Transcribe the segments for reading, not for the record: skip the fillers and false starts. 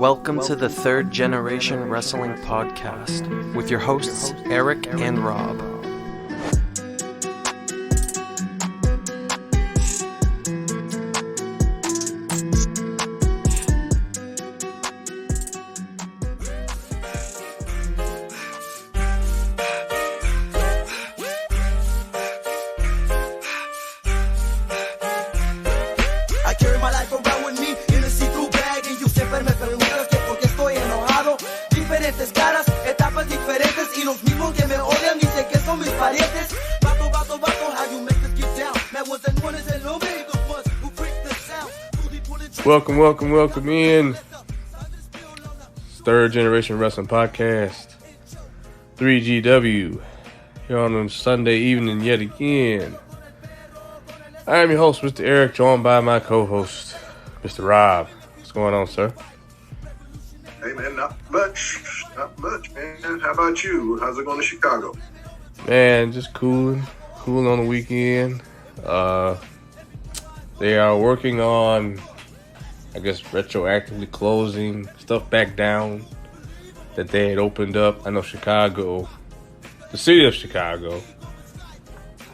Welcome to the Third Generation Wrestling Podcast with your hosts, Eric and Rob. Welcome in. Third Generation Wrestling Podcast. 3GW. Here on a Sunday evening yet again. I am your host, Mr. Eric, joined by my co-host, Mr. Rob. What's going on, sir? Hey, man, not much, man. How about you? How's it going to Chicago? Man, just cooling on the weekend. They are working on, I guess, retroactively closing stuff back down that they had opened up. I know Chicago, the city of Chicago,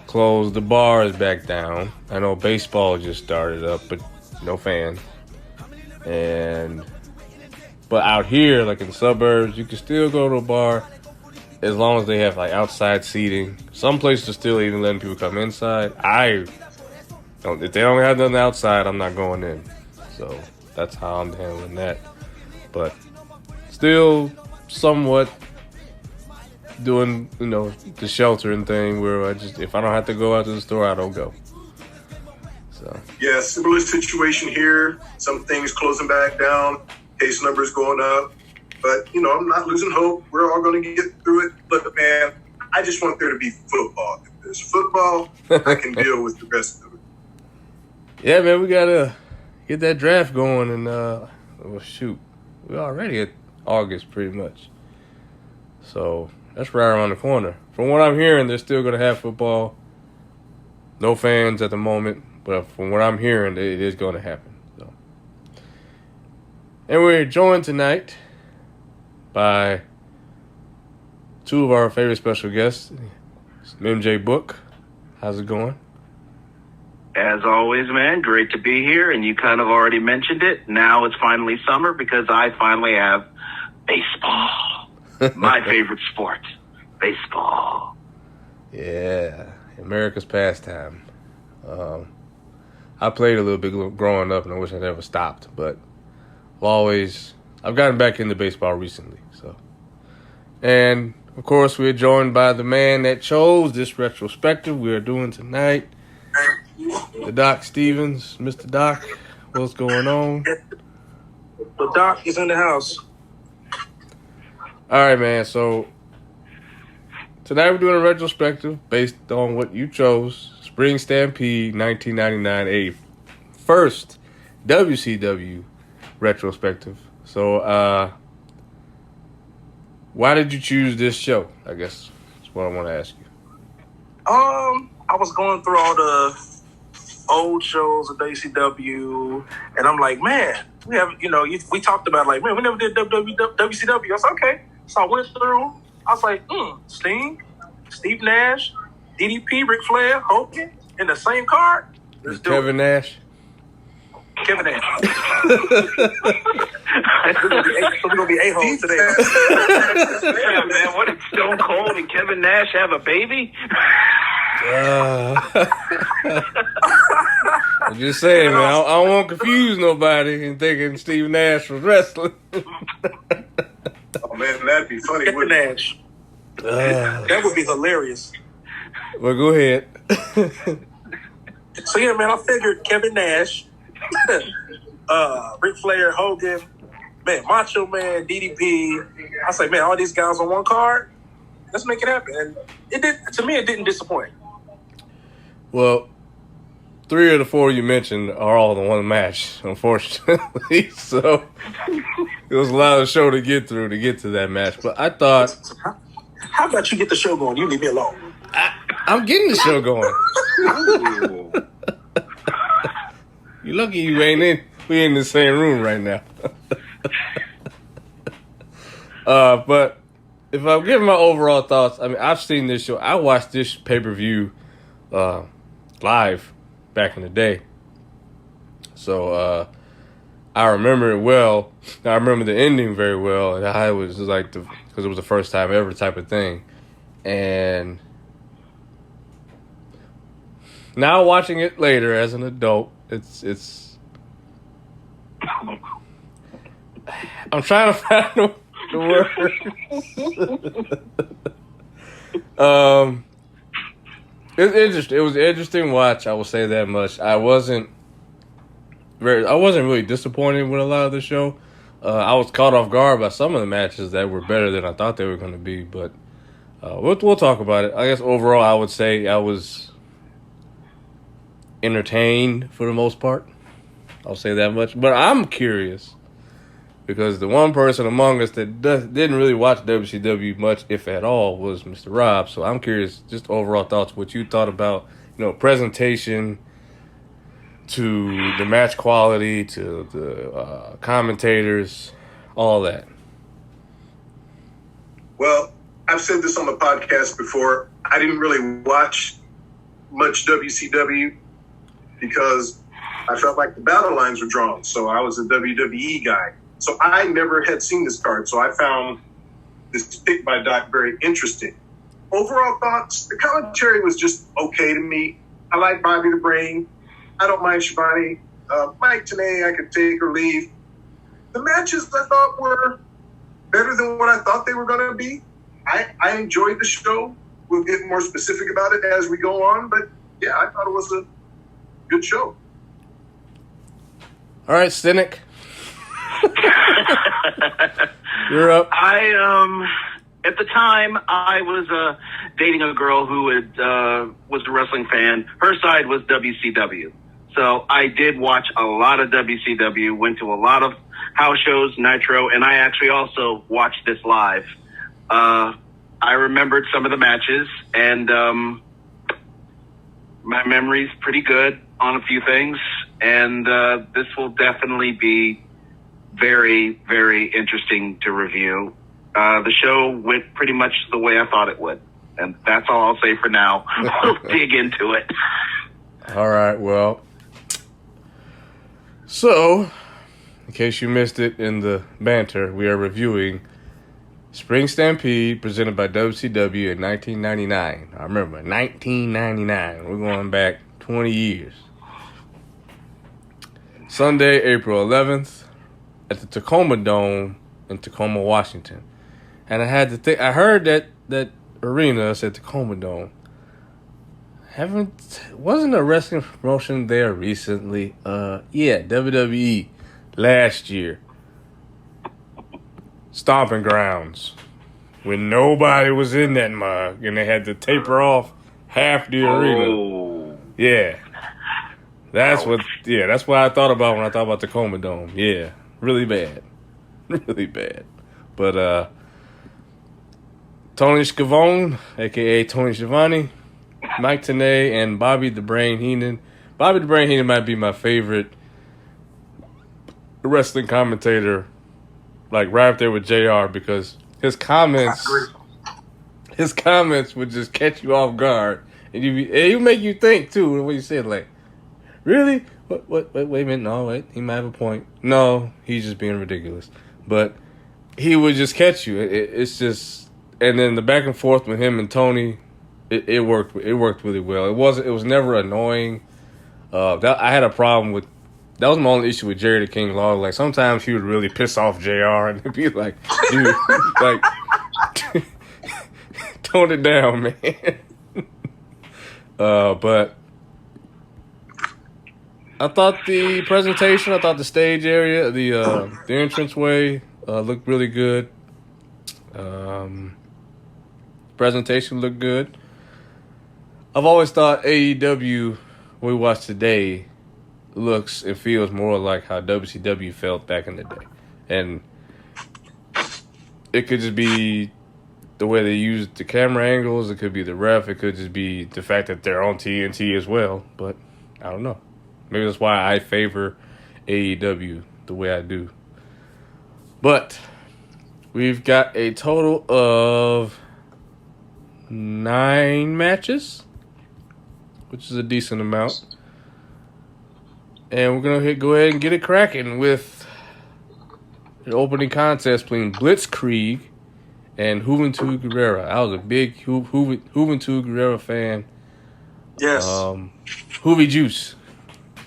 closed the bars back down. I know baseball just started up, but no fans. But out here, like in the suburbs, you can still go to a bar as long as they have like outside seating. Some places are still even letting people come inside. If they don't have nothing outside, I'm not going in. So that's how I'm handling that. But still somewhat doing, the sheltering thing where if I don't have to go out to the store, I don't go. So yeah, similar situation here. Some things closing back down, case numbers going up. But, I'm not losing hope. We're all going to get through it. Look, man, I just want there to be football. If there's football, I can deal with the rest of it. Yeah, man, we got to get that draft going. And, we're already at August pretty much. So that's right around the corner. From what I'm hearing, they're still going to have football. No fans at the moment. But from what I'm hearing, it is going to happen. So. And we're joined tonight by two of our favorite special guests, MJ Book. How's it going? As always, man, great to be here. And you kind of already mentioned it. Now it's finally summer because I finally have baseball. My favorite sport, baseball. Yeah, America's pastime. I played a little bit growing up, and I wish I'd never stopped. But I've gotten back into baseball recently. And, of course, we're joined by the man that chose this retrospective we are doing tonight, the Doc Stevens. Mr. Doc, what's going on? The Doc is in the house. All right, man. So, tonight we're doing a retrospective based on what you chose, Spring Stampede 1999, a first WCW retrospective. So, why did you choose this show? I guess that's what I want to ask you. I was going through all the old shows of WCW, and I'm like, man, we have, we talked about like, man, we never did WCW. I was like, okay. So I went through. I was like, Sting, Steve Nash, DDP, Ric Flair, Hogan in the same card. Kevin Nash. Kevin Nash. We're gonna be a-holes today. Yeah, man, what did Stone Cold and Kevin Nash have a baby? I'm just saying, man. I don't want to confuse nobody in thinking Steve Nash was wrestling. Oh, man, that'd be funny. Kevin Nash. That would be hilarious. Well, go ahead. So, yeah, man, I figured Kevin Nash, Ric Flair, Hogan, man, Macho Man, DDP. I say, man, all these guys on one card. Let's make it happen. And it did. To me, it didn't disappoint. Well, 3 of the 4 you mentioned are all in one match, unfortunately. So it was a lot of show to get through to get to that match. But I thought, how about you get the show going? You leave me alone. I'm getting the show going. You're lucky you ain't in. We in the same room right now. But if I'm giving my overall thoughts, I mean, I've seen this show. I watched this pay-per-view live back in the day. So I remember it well. I remember the ending very well. And I was like, because it was the first time ever type of thing. And now watching it later as an adult, it's I'm trying to find the word. It's interesting. It was an interesting watch. I will say that much. I wasn't really disappointed with a lot of the show. I was caught off guard by some of the matches that were better than I thought they were going to be. But we'll talk about it. I guess overall, I would say I was entertained for the most part. I'll say that much. But I'm curious because the one person among us that didn't really watch WCW much, if at all, was Mr. Rob. So I'm curious, just overall thoughts, what you thought about, presentation, to the match quality, to the commentators, all that. Well, I've said this on the podcast before. I didn't really watch much WCW because I felt like the battle lines were drawn. So I was a WWE guy. So I never had seen this card. So I found this pick by Doc very interesting. Overall thoughts, the commentary was just okay to me. I like Bobby the Brain. I don't mind Shivani. Mike Tenay, I could take or leave. The matches I thought were better than what I thought they were going to be. I enjoyed the show. We'll get more specific about it as we go on. But, yeah, I thought it was a good show. All right, Cynic. You're up. At the time, I was dating a girl who was a wrestling fan. Her side was WCW. So I did watch a lot of WCW, went to a lot of house shows, Nitro, and I actually also watched this live. I remembered some of the matches, and my memory's pretty good on a few things, and this will definitely be very, very interesting to review. The show went pretty much the way I thought it would, and that's all I'll say for now. We'll dig into it. All right, well, so, in case you missed it in the banter, we are reviewing Spring Stampede presented by WCW in 1999. I remember, 1999. We're going back 20 years. Sunday, April 11th, at the Tacoma Dome in Tacoma, Washington. And I had to think, I heard that arena said Tacoma Dome. Wasn't a wrestling promotion there recently? Yeah, WWE last year. Stomping Grounds. When nobody was in that mug and they had to taper off half the arena. Yeah. That's what I thought about when I thought about Tacoma Dome. Yeah. Really bad. Really bad. But Tony Schiavone, a.k.a. Tony Schiavone, Mike Tenay, and Bobby the Brain Heenan. Bobby the Brain Heenan might be my favorite wrestling commentator, like right up there with JR, because his comments would just catch you off guard, and it make you think too. What you said, like, really? Wait a minute, no, wait, he might have a point. No, he's just being ridiculous. But he would just catch you. It's just, and then the back and forth with him and Tony, it worked. It worked really well. It was never annoying. I had a problem with. That was my only issue with Jerry the King Lawler. Like, sometimes he would really piss off JR and be like, dude, like, tone it down, man. But I thought the presentation, I thought the stage area, the entranceway looked really good. Presentation looked good. I've always thought AEW we watch today looks and feels more like how WCW felt back in the day. And it could just be the way they use the camera angles. It could be the ref. It could just be the fact that they're on TNT as well. But I don't know. Maybe that's why I favor AEW the way I do. But we've got a total of 9 matches, which is a decent amount. And we're going to go ahead and get it cracking with an opening contest between Blitzkrieg and Juventud Guerrera. I was a big Juventud Guerrera fan. Yes. Hoovy Juice.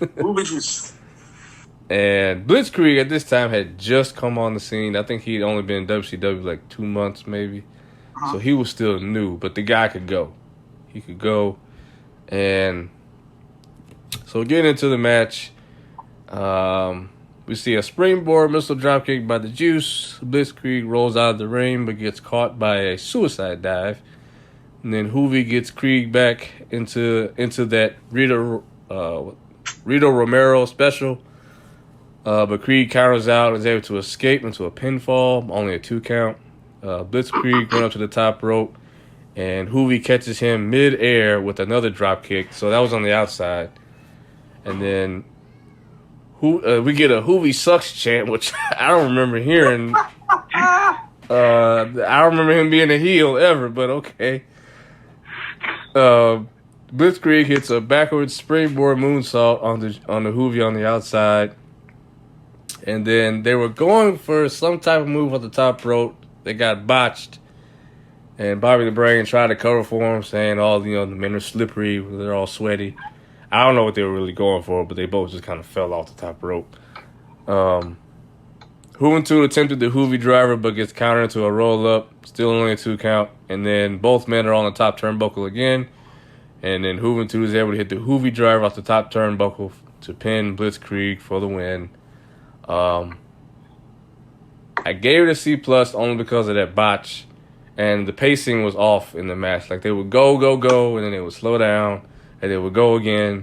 Hoovy Juice. And Blitzkrieg at this time had just come on the scene. I think he'd only been in WCW like 2 months maybe. So he was still new, but the guy could go. He could go. And so getting into the match, we see a springboard missile dropkick by the Juice. Blitzkrieg rolls out of the ring but gets caught by a suicide dive. And then Hoovy gets Krieg back into that Rito Romero special. But Krieg counters out and is able to escape into a pinfall, only a 2 count. Blitzkrieg went up to the top rope, and Hoovy catches him mid-air with another drop kick. So that was on the outside. And then we get a Hoovy sucks chant, which I don't remember hearing. I don't remember him being a heel ever, but okay. Blitzkrieg hits a backwards springboard moonsault on the Hoovy on the outside. And then they were going for some type of move on the top rope. They got botched. And Bobby the Brain tried to cover for him, saying the men are slippery, they're all sweaty. I don't know what they were really going for, but they both just kind of fell off the top rope. Juventud attempted the Hoovy driver, but gets countered into a roll-up, still only a 2 count. And then both men are on the top turnbuckle again. And then Juventud is able to hit the Hoovy driver off the top turnbuckle to pin Blitzkrieg for the win. I gave it a C+ only because of that botch, and the pacing was off in the match. Like they would go, and then they would slow down, and they would go again.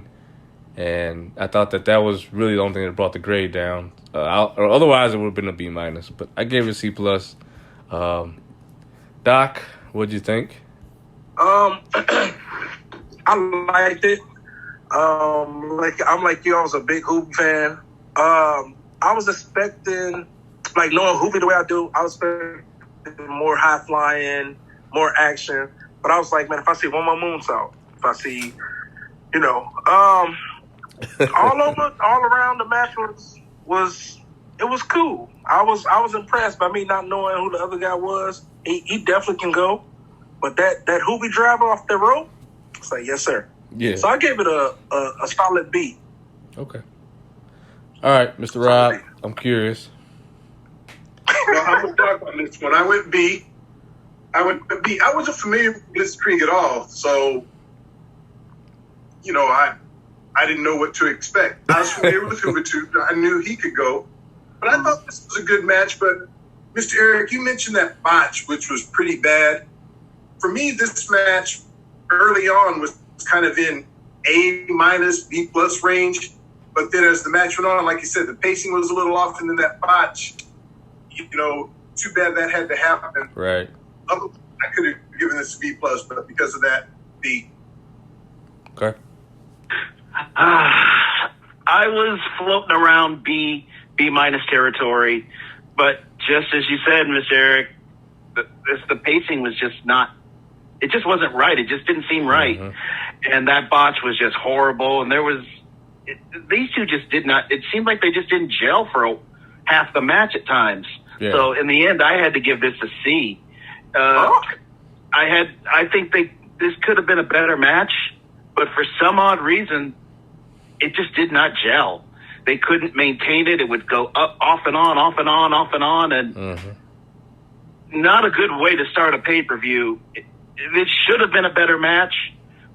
And I thought that was really the only thing that brought the grade down. Or otherwise, it would have been a B-. But I gave it a C+. Doc, what'd you think? I liked it. I'm like you. I was a big Hoovy fan. I was expecting, knowing Hoovy the way I do, I was expecting more high flying, more action. But I was like, man, if I see one more moonsault, if I see, all around the match was cool. I was impressed by me not knowing who the other guy was. He definitely can go, but that Hoovy driver off the rope, it's like, yes sir. Yeah. So I gave it a solid B. Okay. All right, Mr. Rob, I'm curious. Well, I'm going to talk on this one. I went B. I wasn't familiar with Blitzkrieg at all, so, I didn't know what to expect. I was familiar with Juventud. I knew he could go. But I thought this was a good match. But, Mr. Eric, you mentioned that botch, which was pretty bad. For me, this match early on was kind of in A-, B+ range. But then as the match went on, like you said, the pacing was a little off, and then that botch, too bad that had to happen. Right. I could have given this a B+, but because of that, B. Okay. I was floating around B- territory, but just as you said, Mr. Eric, the pacing was just not. It just wasn't right. It just didn't seem right, and that botch was just horrible. And these two just did not. It seemed like they just didn't gel for half the match at times. Yeah. So in the end, I had to give this a C. I think this could have been a better match, but for some odd reason, it just did not gel. They couldn't maintain it. It would go up, off and on, and not a good way to start a pay-per-view. This should have been a better match,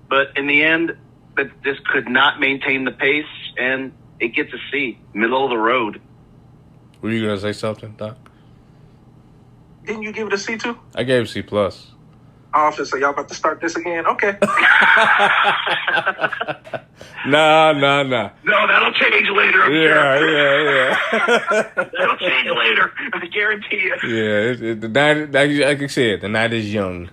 but in the end, this could not maintain the pace, and it gets a C, middle of the road. Were you going to say something, Doc? Didn't you give it a C too? I gave it C+. Oh, so y'all about to start this again? Okay. Nah. No, that'll change later. Yeah. That'll change later. I guarantee you. Yeah, the night, like I said, the night is young.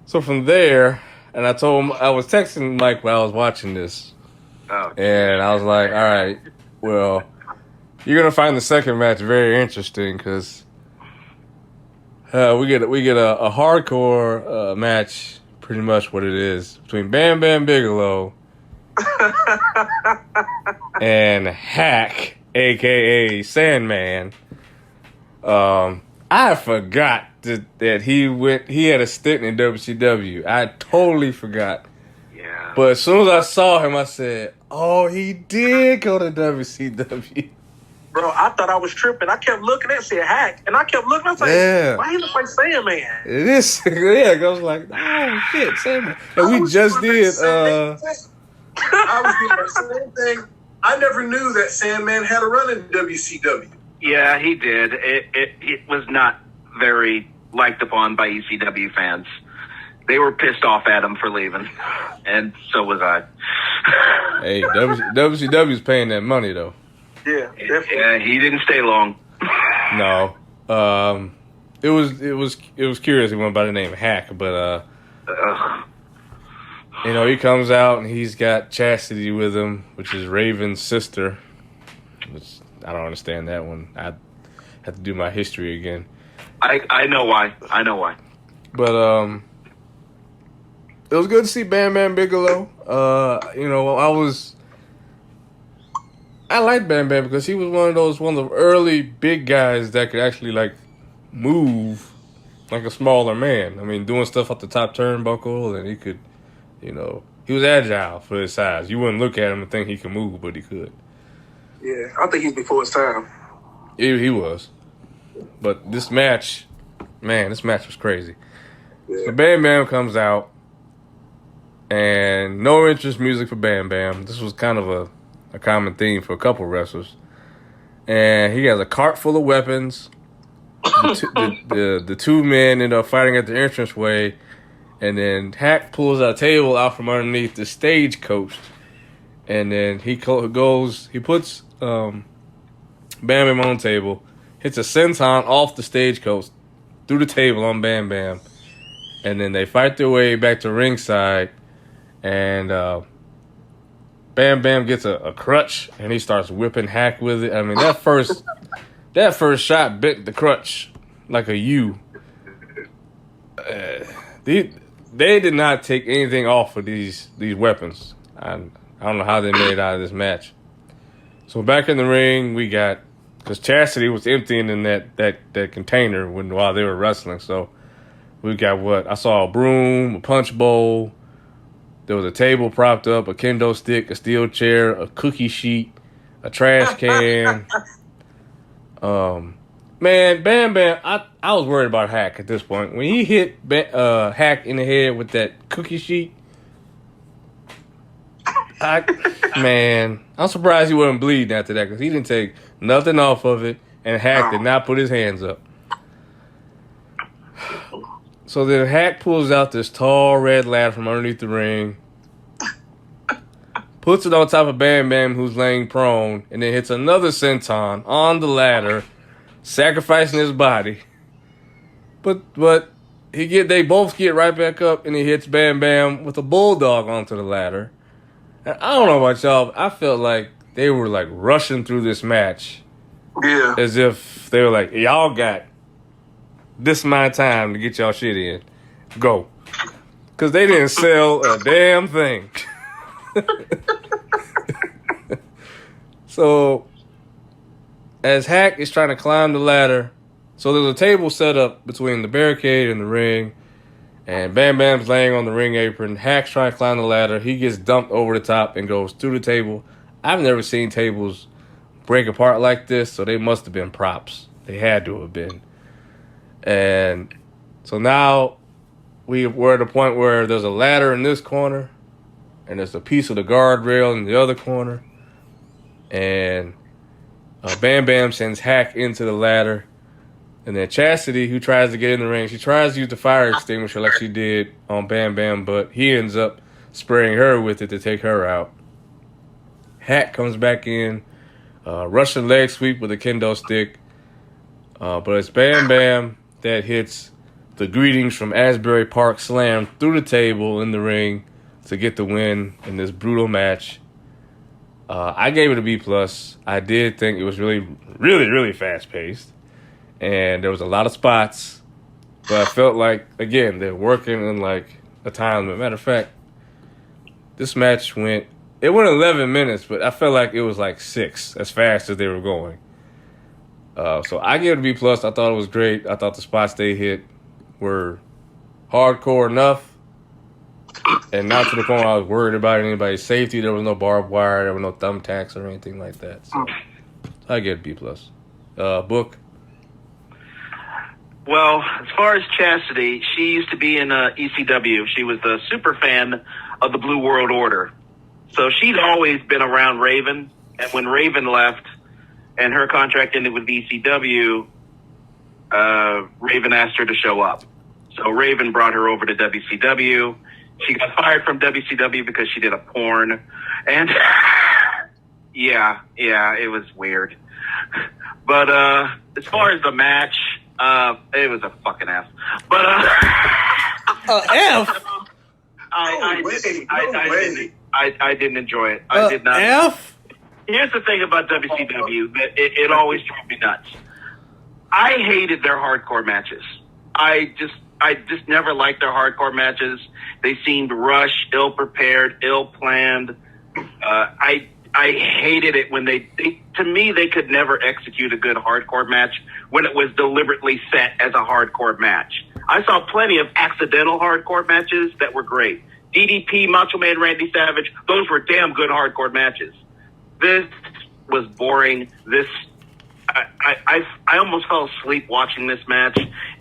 So from there, and I told him, I was texting Mike while I was watching this. Oh. And I was like, all right, well, You're gonna find the second match very interesting because we get a hardcore match, pretty much what it is, between Bam Bam Bigelow and Hack, aka Sandman. I forgot that he had a stint in WCW. I totally forgot. Yeah. But as soon as I saw him, I said, "Oh, he did go to WCW." Bro, I thought I was tripping. I kept looking at it, said Hack, and I kept looking. I was like, why he look like Sandman? It is. Yeah, I was like, oh shit, Sandman. And we just did. I was doing the same thing. I never knew that Sandman had a run in WCW. Yeah, he did. It was not very liked upon by ECW fans. They were pissed off at him for leaving, and so was I. Hey, WCW's paying that money though. Yeah, definitely. Yeah, he didn't stay long. No, it was curious. He went by the name Hack, but he comes out and he's got Chastity with him, which is Raven's sister. Which I don't understand that one. I have to do my history again. I know why. I know why. But it was good to see Bam Bam Bigelow. I liked Bam Bam because he was one of the early big guys that could actually like move like a smaller man. I mean, doing stuff up the top turnbuckle, and he could, he was agile for his size. You wouldn't look at him and think he could move, but he could. Yeah, I think he's before his time. He was. But this match was crazy. Yeah. So Bam Bam comes out, and no interest music for Bam Bam. This was kind of a common theme for a couple wrestlers. And he has a cart full of weapons. The two men end up fighting at the entranceway, and then Hack pulls a table out from underneath the stagecoach, and then he puts Bam Bam on the table, hits a senton off the stagecoach through the table on Bam Bam, and then they fight their way back to ringside, and Bam Bam gets a crutch, and he starts whipping Hack with it. I mean, that first shot bit the crutch like a U. They did not take anything off of these weapons. I don't know how they made it out of this match. So back in the ring, we got, because Chastity was emptying in that container while they were wrestling. So we got I saw a broom, a punch bowl. There was a table propped up, a kendo stick, a steel chair, a cookie sheet, a trash can. Man, Bam Bam, I was worried about Hack at this point. When he hit Hack in the head with that cookie sheet, I'm surprised he wasn't bleeding after that, because he didn't take nothing off of it, and Hack did not put his hands up. So then Hack pulls out this tall red ladder from underneath the ring, puts it on top of Bam Bam, who's laying prone, and then hits another senton on the ladder, sacrificing his body. But they both get right back up, and he hits Bam Bam with a bulldog onto the ladder. And I don't know about y'all, but I felt like they were like rushing through this match. Yeah. As if they were like, y'all got this my time to get y'all shit in. Go. Because they didn't sell a damn thing. So, as Hack is trying to climb the ladder, so there's a table set up between the barricade and the ring, and Bam Bam's laying on the ring apron. Hack's trying to climb the ladder. He gets dumped over the top and goes through the table. I've never seen tables break apart like this, so they must have been props. They had to have been. And so now we're at a point where there's a ladder in this corner, and there's a piece of the guardrail in the other corner. And Bam Bam sends Hack into the ladder. And then Chastity, who tries to get in the ring, she tries to use the fire extinguisher like she did on Bam Bam, but he ends up spraying her with it to take her out. Hack comes back in, Russian leg sweep with a kendo stick. But it's Bam Bam that hits the greetings from Asbury Park slam through the table in the ring to get the win in this brutal match. I gave it a B+. I did think it was really, really, really fast paced, and there was a lot of spots. But I felt like, again, they're working in like a time limit. Matter of fact, this match went 11 minutes, but I felt like it was like 6 as fast as they were going. So I gave it a B+. I thought it was great. I thought the spots they hit were hardcore enough, and not to the point where I was worried about anybody's safety. There was no barbed wire, there were no thumbtacks or anything like that. So I get a B+. Book. Well, as far as Chastity, she used to be in ECW. She was a super fan of the Blue World Order. So she'd always been around Raven. And when Raven left and her contract ended with ECW, Raven asked her to show up. So Raven brought her over to WCW. She got fired from WCW because she did a porn. And yeah, it was weird. But as far as the match, it was a fucking F. But F? I didn't enjoy it. I did not. F? Here's the thing about WCW, that it always drove me nuts. I hated their hardcore matches. I just never liked their hardcore matches. They seemed rushed, ill-prepared, ill-planned. I hated it when to me, they could never execute a good hardcore match when it was deliberately set as a hardcore match. I saw plenty of accidental hardcore matches that were great. DDP, Macho Man Randy Savage, those were damn good hardcore matches. This was boring. I almost fell asleep watching this match,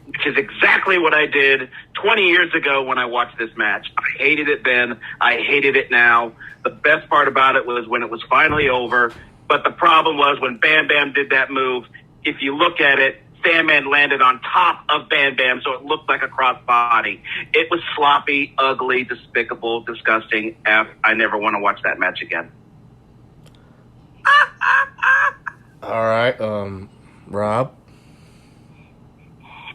which is exactly what I did 20 years ago when I watched this match. I hated it then. I hated it now. The best part about it was when it was finally over. But the problem was when Bam Bam did that move, if you look at it, Sandman landed on top of Bam Bam, so it looked like a crossbody. It was sloppy, ugly, despicable, disgusting. F. I never want to watch that match again. All right, Rob.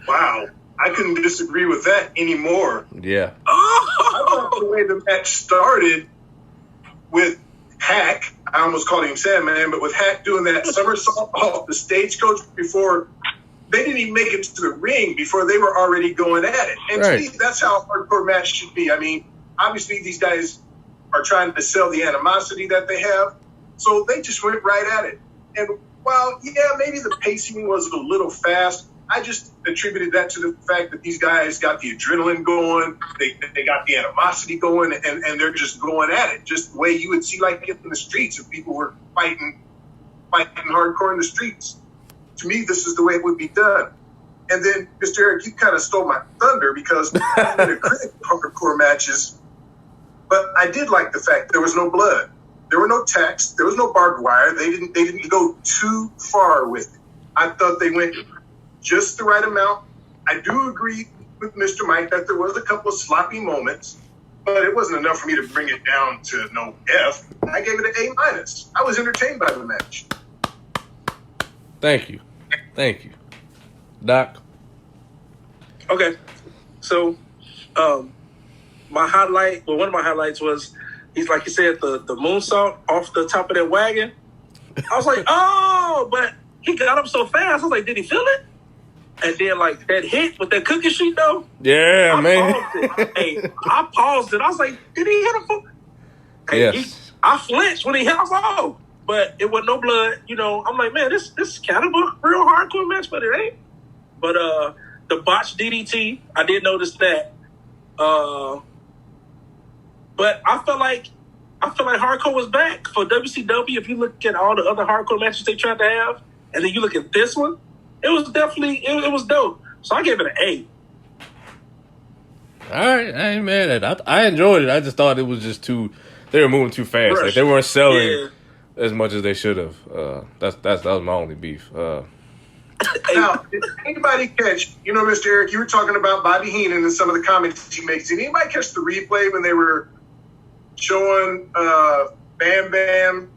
Wow, I couldn't disagree with that anymore. Yeah. I thought the way the match started with Hack, I almost called him Sandman, but with Hack doing that somersault off the stagecoach before they didn't even make it to the ring before they were already going at it. And right. To me, that's how a hardcore match should be. I mean, obviously these guys are trying to sell the animosity that they have, so they just went right at it. And while, yeah, maybe the pacing was a little fast, I just attributed that to the fact that these guys got the adrenaline going, they got the animosity going, and they're just going at it, just the way you would see like in the streets if people were fighting hardcore in the streets. To me, this is the way it would be done. And then, Mr. Eric, you kind of stole my thunder because I'm going to critic hardcore matches, but I did like the fact there was no blood. There were no tacks. There was no barbed wire. They didn't go too far with it. I thought they went just the right amount. I do agree with Mr. Mike that there was a couple of sloppy moments, but it wasn't enough for me to bring it down to no F. I gave it an A-. I was entertained by the match. Thank you. Doc? Okay. So, one of my highlights was, he's like you said, the moonsault off the top of that wagon. I was like, oh, but he got up so fast. I was like, did he feel it? And then, like, that hit with that cookie sheet, though. Yeah, man. I paused it. I was like, did he hit him? Yes. I flinched when he hit. I was like, oh. But it was no blood. You know, I'm like, man, this is kind of a real hardcore match, but it ain't. But the botched DDT, I did notice that. But I feel like hardcore was back for WCW. If you look at all the other hardcore matches they tried to have, and then you look at this one, it was definitely it was dope. So I gave it an A. All right, I ain't mad at it. I enjoyed it. I just thought it was just they were moving too fast. Rush. Like they weren't selling as much as they should have. That was my only beef. Now, did anybody catch, Mr. Eric, you were talking about Bobby Heenan and some of the comments he makes. Did anybody catch the replay when they were showing Bam Bam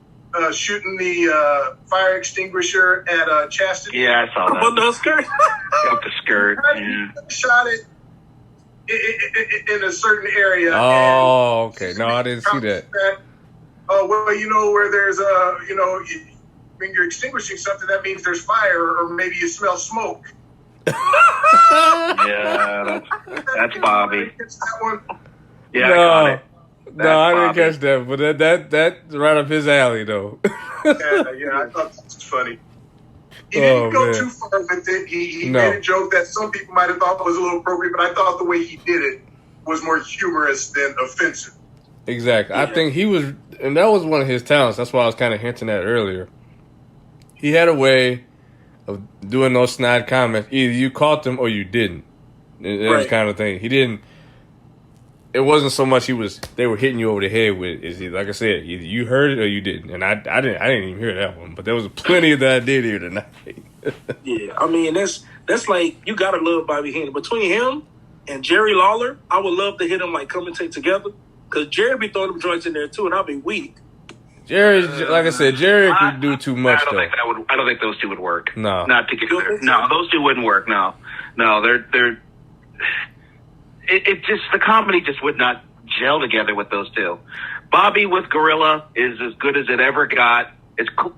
shooting the fire extinguisher at Chastity? Yeah, I saw that. On the skirt. Up the skirt. Yeah. Shot it in a certain area. Oh, okay. No, I didn't see that. oh, well, where there's when you're extinguishing something, that means there's fire, or maybe you smell smoke. Yeah, that's Bobby. That one. Yeah, I got it. No, I didn't Bobby. catch that, but that's right up his alley, though. Yeah, I thought this was funny. He didn't go too far with it. He made a joke that some people might have thought was a little appropriate, but I thought the way he did it was more humorous than offensive. Exactly. I think he was, and that was one of his talents. That's why I was kind of hinting at earlier. He had a way of doing those snide comments. Either you caught them or you didn't. That was kind of thing. He didn't. It wasn't so much they were hitting you over the head with it. Like I said, either you heard it or you didn't. And I didn't even hear that one. But there was plenty that I did hear tonight. Yeah, I mean that's like, you gotta love Bobby Heenan. Between him and Jerry Lawler, I would love to hit them like commentate together. Because Jerry be throwing them joints in there too, and I'll be weak. Jerry, like I said, Jerry could do too much. I don't think those two would work. No, not together. No, those two wouldn't work. No, they're. It just, the comedy just would not gel together with those two. Bobby with Gorilla is as good as it ever got. It's cool.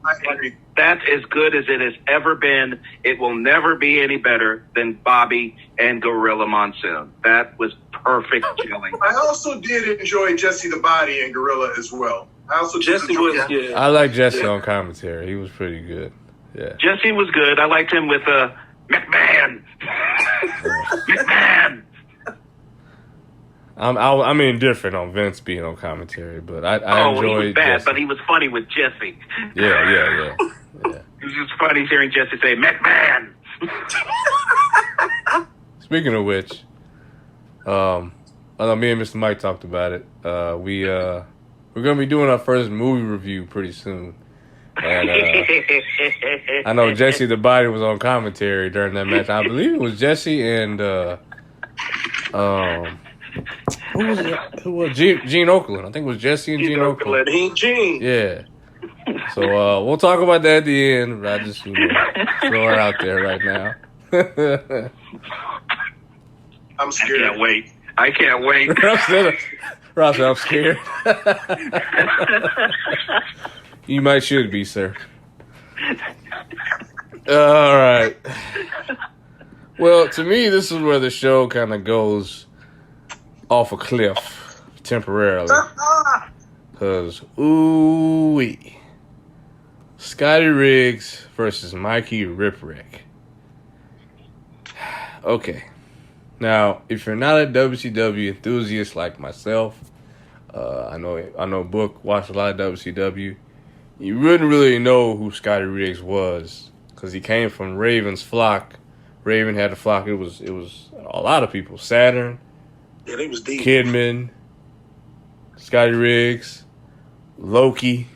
That's as good as it has ever been. It will never be any better than Bobby and Gorilla Monsoon. That was perfect gelling. I also did enjoy Jesse the Body and Gorilla as well. I also Jesse was, yeah. I like Jesse on commentary. He was pretty good. Yeah, Jesse was good. I liked him with McMahon. McMahon. I'm indifferent on Vince being on commentary, but I enjoyed. He was bad, Jesse. but he was funny with Jesse. Yeah. It was just funny hearing Jesse say McMahon. Speaking of which, I know me and Mr. Mike talked about it. We're gonna be doing our first movie review pretty soon. And I know Jesse the Body was on commentary during that match. I believe it was Jesse and who was it? Who was Gene Okerlund? I think it was Jesse and Gene Okerlund. Gene. Yeah. So we'll talk about that at the end. But I just throw it out there right now. I'm scared. I can't wait. Rob said, I'm scared. You should be, sir. All right. Well, to me, this is where the show kind of goes off a cliff temporarily. Because, ooh-wee. Scotty Riggs versus Mikey Ripwreck. Okay. Now, if you're not a WCW enthusiast like myself, I know Book watched a lot of WCW. You wouldn't really know who Scotty Riggs was because he came from Raven's flock. Raven had a flock. It was a lot of people. Saturn, Yeah, they was deep. Kidman, Scotty Riggs, Loki,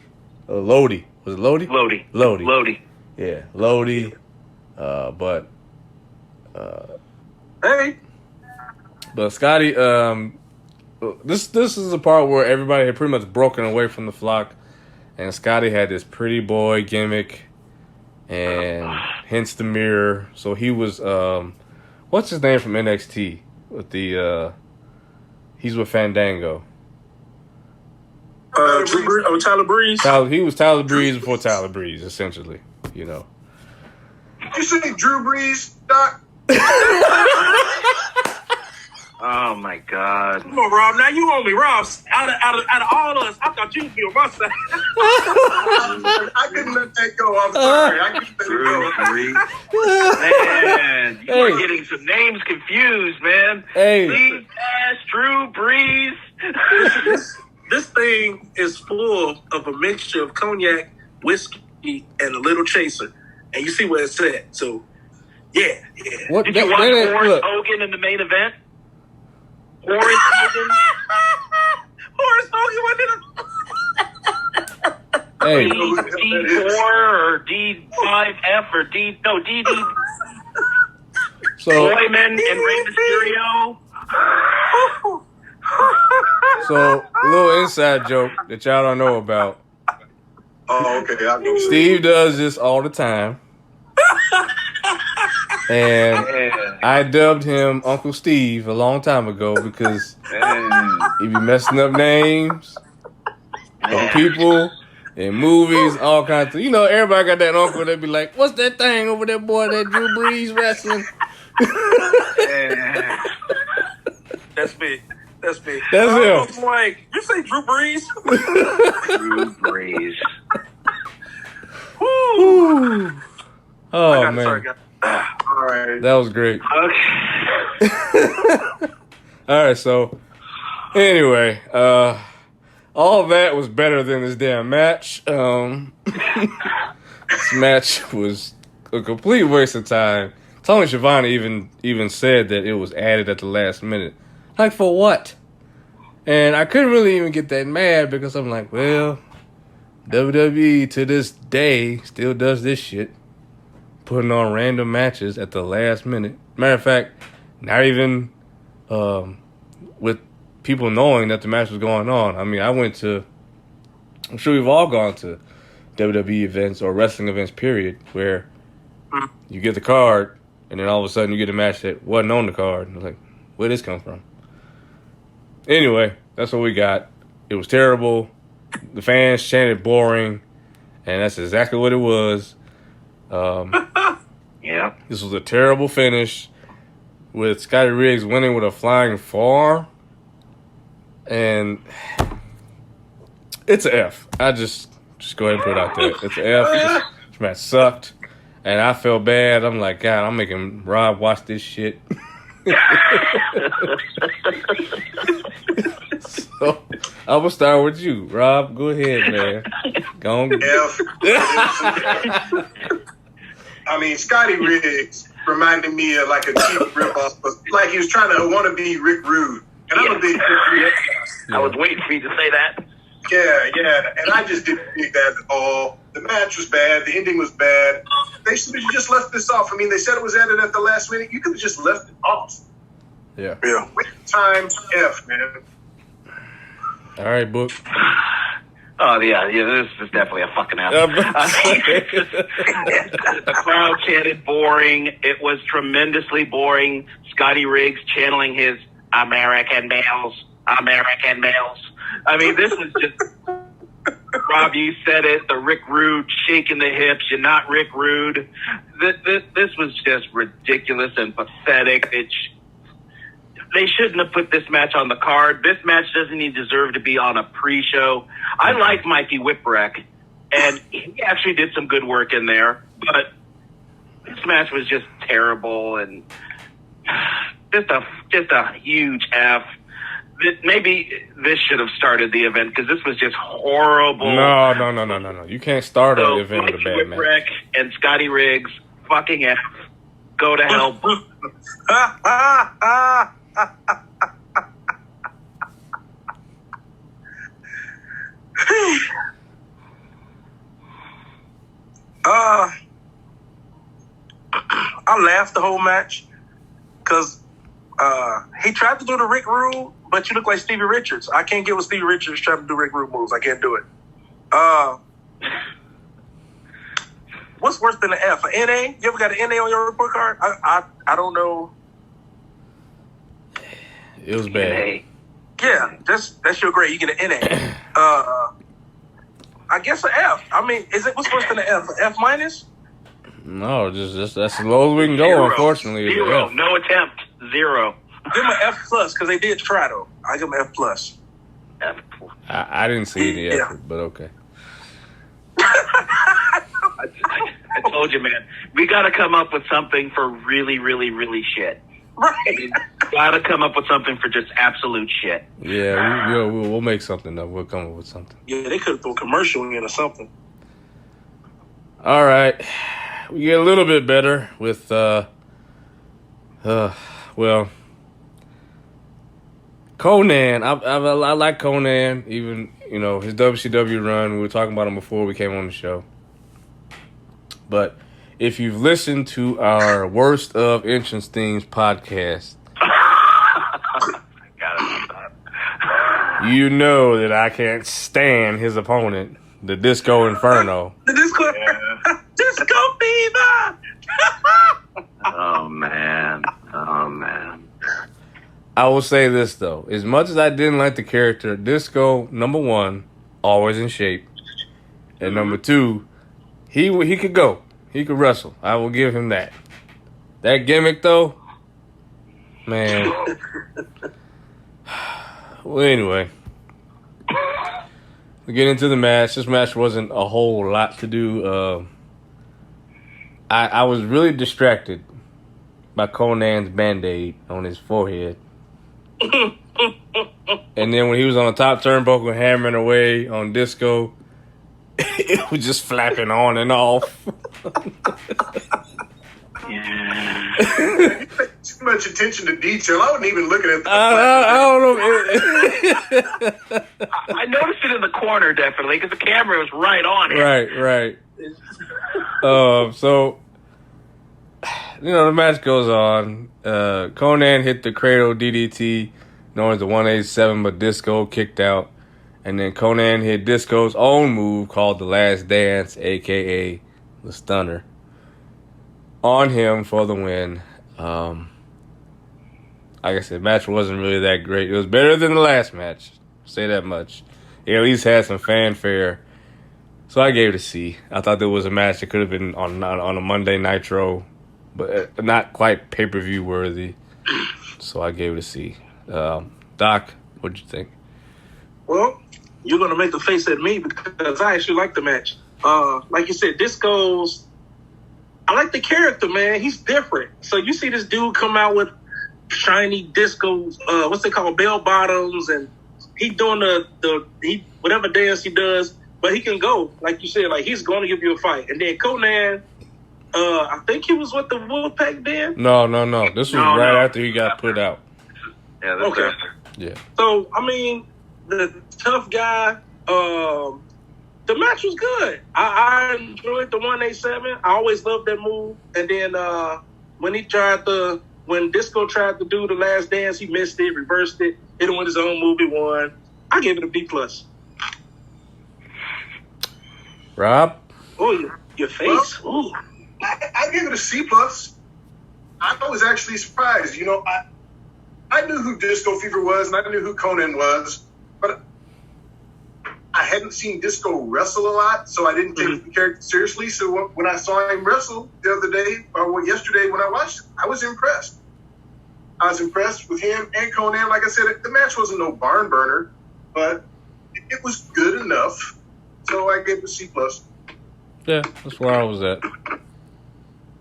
Lodi. Was it Lodi? Lodi. Yeah, Lodi. But Scotty, this is the part where everybody had pretty much broken away from the flock, and Scotty had this pretty boy gimmick, and hence the mirror. So he was, what's his name from NXT? With the, he's with Fandango. Tyler Breeze. He was Tyler Breeze before Tyler Breeze, essentially. You know. You say Drew Brees, Doc? Oh my God! Come on, Rob. Now you on me, Rob. Out of all of us, I thought you'd be on my side. I couldn't let that go. I'm sorry. I couldn't let it go. Man, you were getting some names confused, man. Hey. Steve Nash, Drew Brees. This thing is full of a mixture of cognac, whiskey, and a little chaser. And you see where it's at. So, yeah. What, Did you watch Horace Hogan in the main event? Horace Hogan? Horace Hogan went in Hey. D4 or D5F or DD. So, Boyman and Rey Mysterio. So, a little inside joke that y'all don't know about. Oh, okay. I know. Steve does this all the time. And I dubbed him Uncle Steve a long time ago because he be messing up names. from people in movies, all kinds of. You know, everybody got that uncle that be like, "What's that thing over there, boy? That Drew Brees wrestling." That's me. That's me. That's I him. was like, you say Drew Brees? Drew Brees. Woo. Oh man, sorry, guys. All right. that was great. Okay. All right, so anyway, all that was better than this damn match. This match was a complete waste of time. Tony Schiavone even said that it was added at the last minute. Like, for what? And I couldn't really even get that mad because I'm like, well, WWE to this day still does this shit. Putting on random matches at the last minute. Matter of fact, not even with people knowing that the match was going on. I mean, I'm sure we've all gone to WWE events or wrestling events, period, where you get the card and then all of a sudden you get a match that wasn't on the card. And it's like, where'd this come from? Anyway, that's what we got. It was terrible. The fans chanted boring, and that's exactly what it was. Yeah. This was a terrible finish with Scotty Riggs winning with a flying forearm. And it's an F. I just go ahead and put it out there. It's an F. This match sucked. And I felt bad. I'm like, God, I'm making Rob watch this shit. So I'm going to start with you. Rob, go ahead, man. Go on. F. I mean, Scotty Riggs reminded me of like a cheap ripoff, like he was trying to want to be Rick Rude. And I'm a big Rick Rude. I was waiting for you to say that. Yeah. And I just didn't dig that at all. The match was bad. The ending was bad. They should have just left this off. I mean, they said it was added at the last minute. You could have just left it off. Yeah. Waste time, F, man. All right, Book. Oh, yeah, this is definitely a fucking F. The crowd chanted boring. It was tremendously boring. Scotty Riggs channeling his American males. I mean, this was just... Rob, you said it. The Rick Rude shaking the hips. You're not Rick Rude. This was just ridiculous and pathetic. They shouldn't have put this match on the card. This match doesn't even deserve to be on a pre-show. I like Mikey Whipwreck, and he actually did some good work in there. But this match was just terrible and just a huge F. Maybe this should have started the event because this was just horrible. No. You can't start an event with a bad match. Whipwreck and Scotty Riggs, fucking F. Go to hell. I laughed the whole match because he tried to do the Rick Rude, but you look like Stevie Richards. I can't get with Stevie Richards trying to do Rick Rude moves. I can't do it. What's worse than an F? An NA? You ever got an NA on your report card? I don't know. It was bad. Yeah, that's your grade. You get an NA. I guess an F. I mean, what's worse than an F? An F minus? No, just that's as low as we can go. Zero. Unfortunately, Zero. No attempt. Zero. Give them an F plus because they did try though. I give them an F plus. F. I didn't see the effort, but okay. I told you, man. We got to come up with something for really, really, really shit. Right. Got to come up with something for just absolute shit. Yeah, we'll make something up. We'll come up with something. Yeah, they could have thrown a commercial in or something. All right. We get a little bit better with, Conan. I like Conan, even, his WCW run. We were talking about him before we came on the show. But if you've listened to our Worst of Entrance Themes podcast, you know that I can't stand his opponent, the Disco Inferno. The Disco, Disco Fever. Oh man. I will say this though: as much as I didn't like the character, Disco, number one, always in shape. And number two, he could go. He could wrestle. I will give him that. That gimmick, though, man. Well, anyway. We get into the match. This match wasn't a whole lot to do. I was really distracted by Conan's Band-Aid on his forehead. And then when he was on the top turnbuckle hammering away on Disco, it was just flapping on and off. Yeah. Too much attention to detail. I wasn't even looking at the I don't know. I noticed it in the corner, definitely, because the camera was right on it. Right. So, the match goes on. Conan hit the cradle DDT, known as the 187, but Disco kicked out. And then Conan hit Disco's own move called the Last Dance, a.k.a. the Stunner, on him for the win. Like I said, the match wasn't really that great. It was better than the last match. Say that much. It at least had some fanfare. So I gave it a C. I thought there was a match that could have been on a Monday Nitro, but not quite pay-per-view worthy. So I gave it a C. Doc, what'd you think? Well, you're going to make a face at me because I actually like the match. Like you said, Disco's... I like the character, man. He's different. So you see this dude come out with shiny Disco, what's it called, bell bottoms, and he doing the whatever dance he does, but he can go, like you said, like he's going to give you a fight. And then Conan, I think he was with the Wolfpack then. No. This was right after he got put out. Yeah, that's okay. after. Yeah. So I mean, the tough guy. The match was good. I enjoyed the 187. I always loved that move. And then when Disco tried to do the Last Dance, he missed it, reversed it, hit him with his own move, he won. I gave it a B+. Rob? Oh, your face. Well, I gave it a C+. I was actually surprised. I knew who Disco Fever was, and I knew who Conan was, but I hadn't seen Disco wrestle a lot, so I didn't take the character seriously. So when I saw him wrestle the other day, or yesterday when I watched it, I was impressed. I was impressed with him and Conan. Like I said, the match wasn't no barn burner, but it was good enough. So I gave it a C+. Yeah, that's where I was at.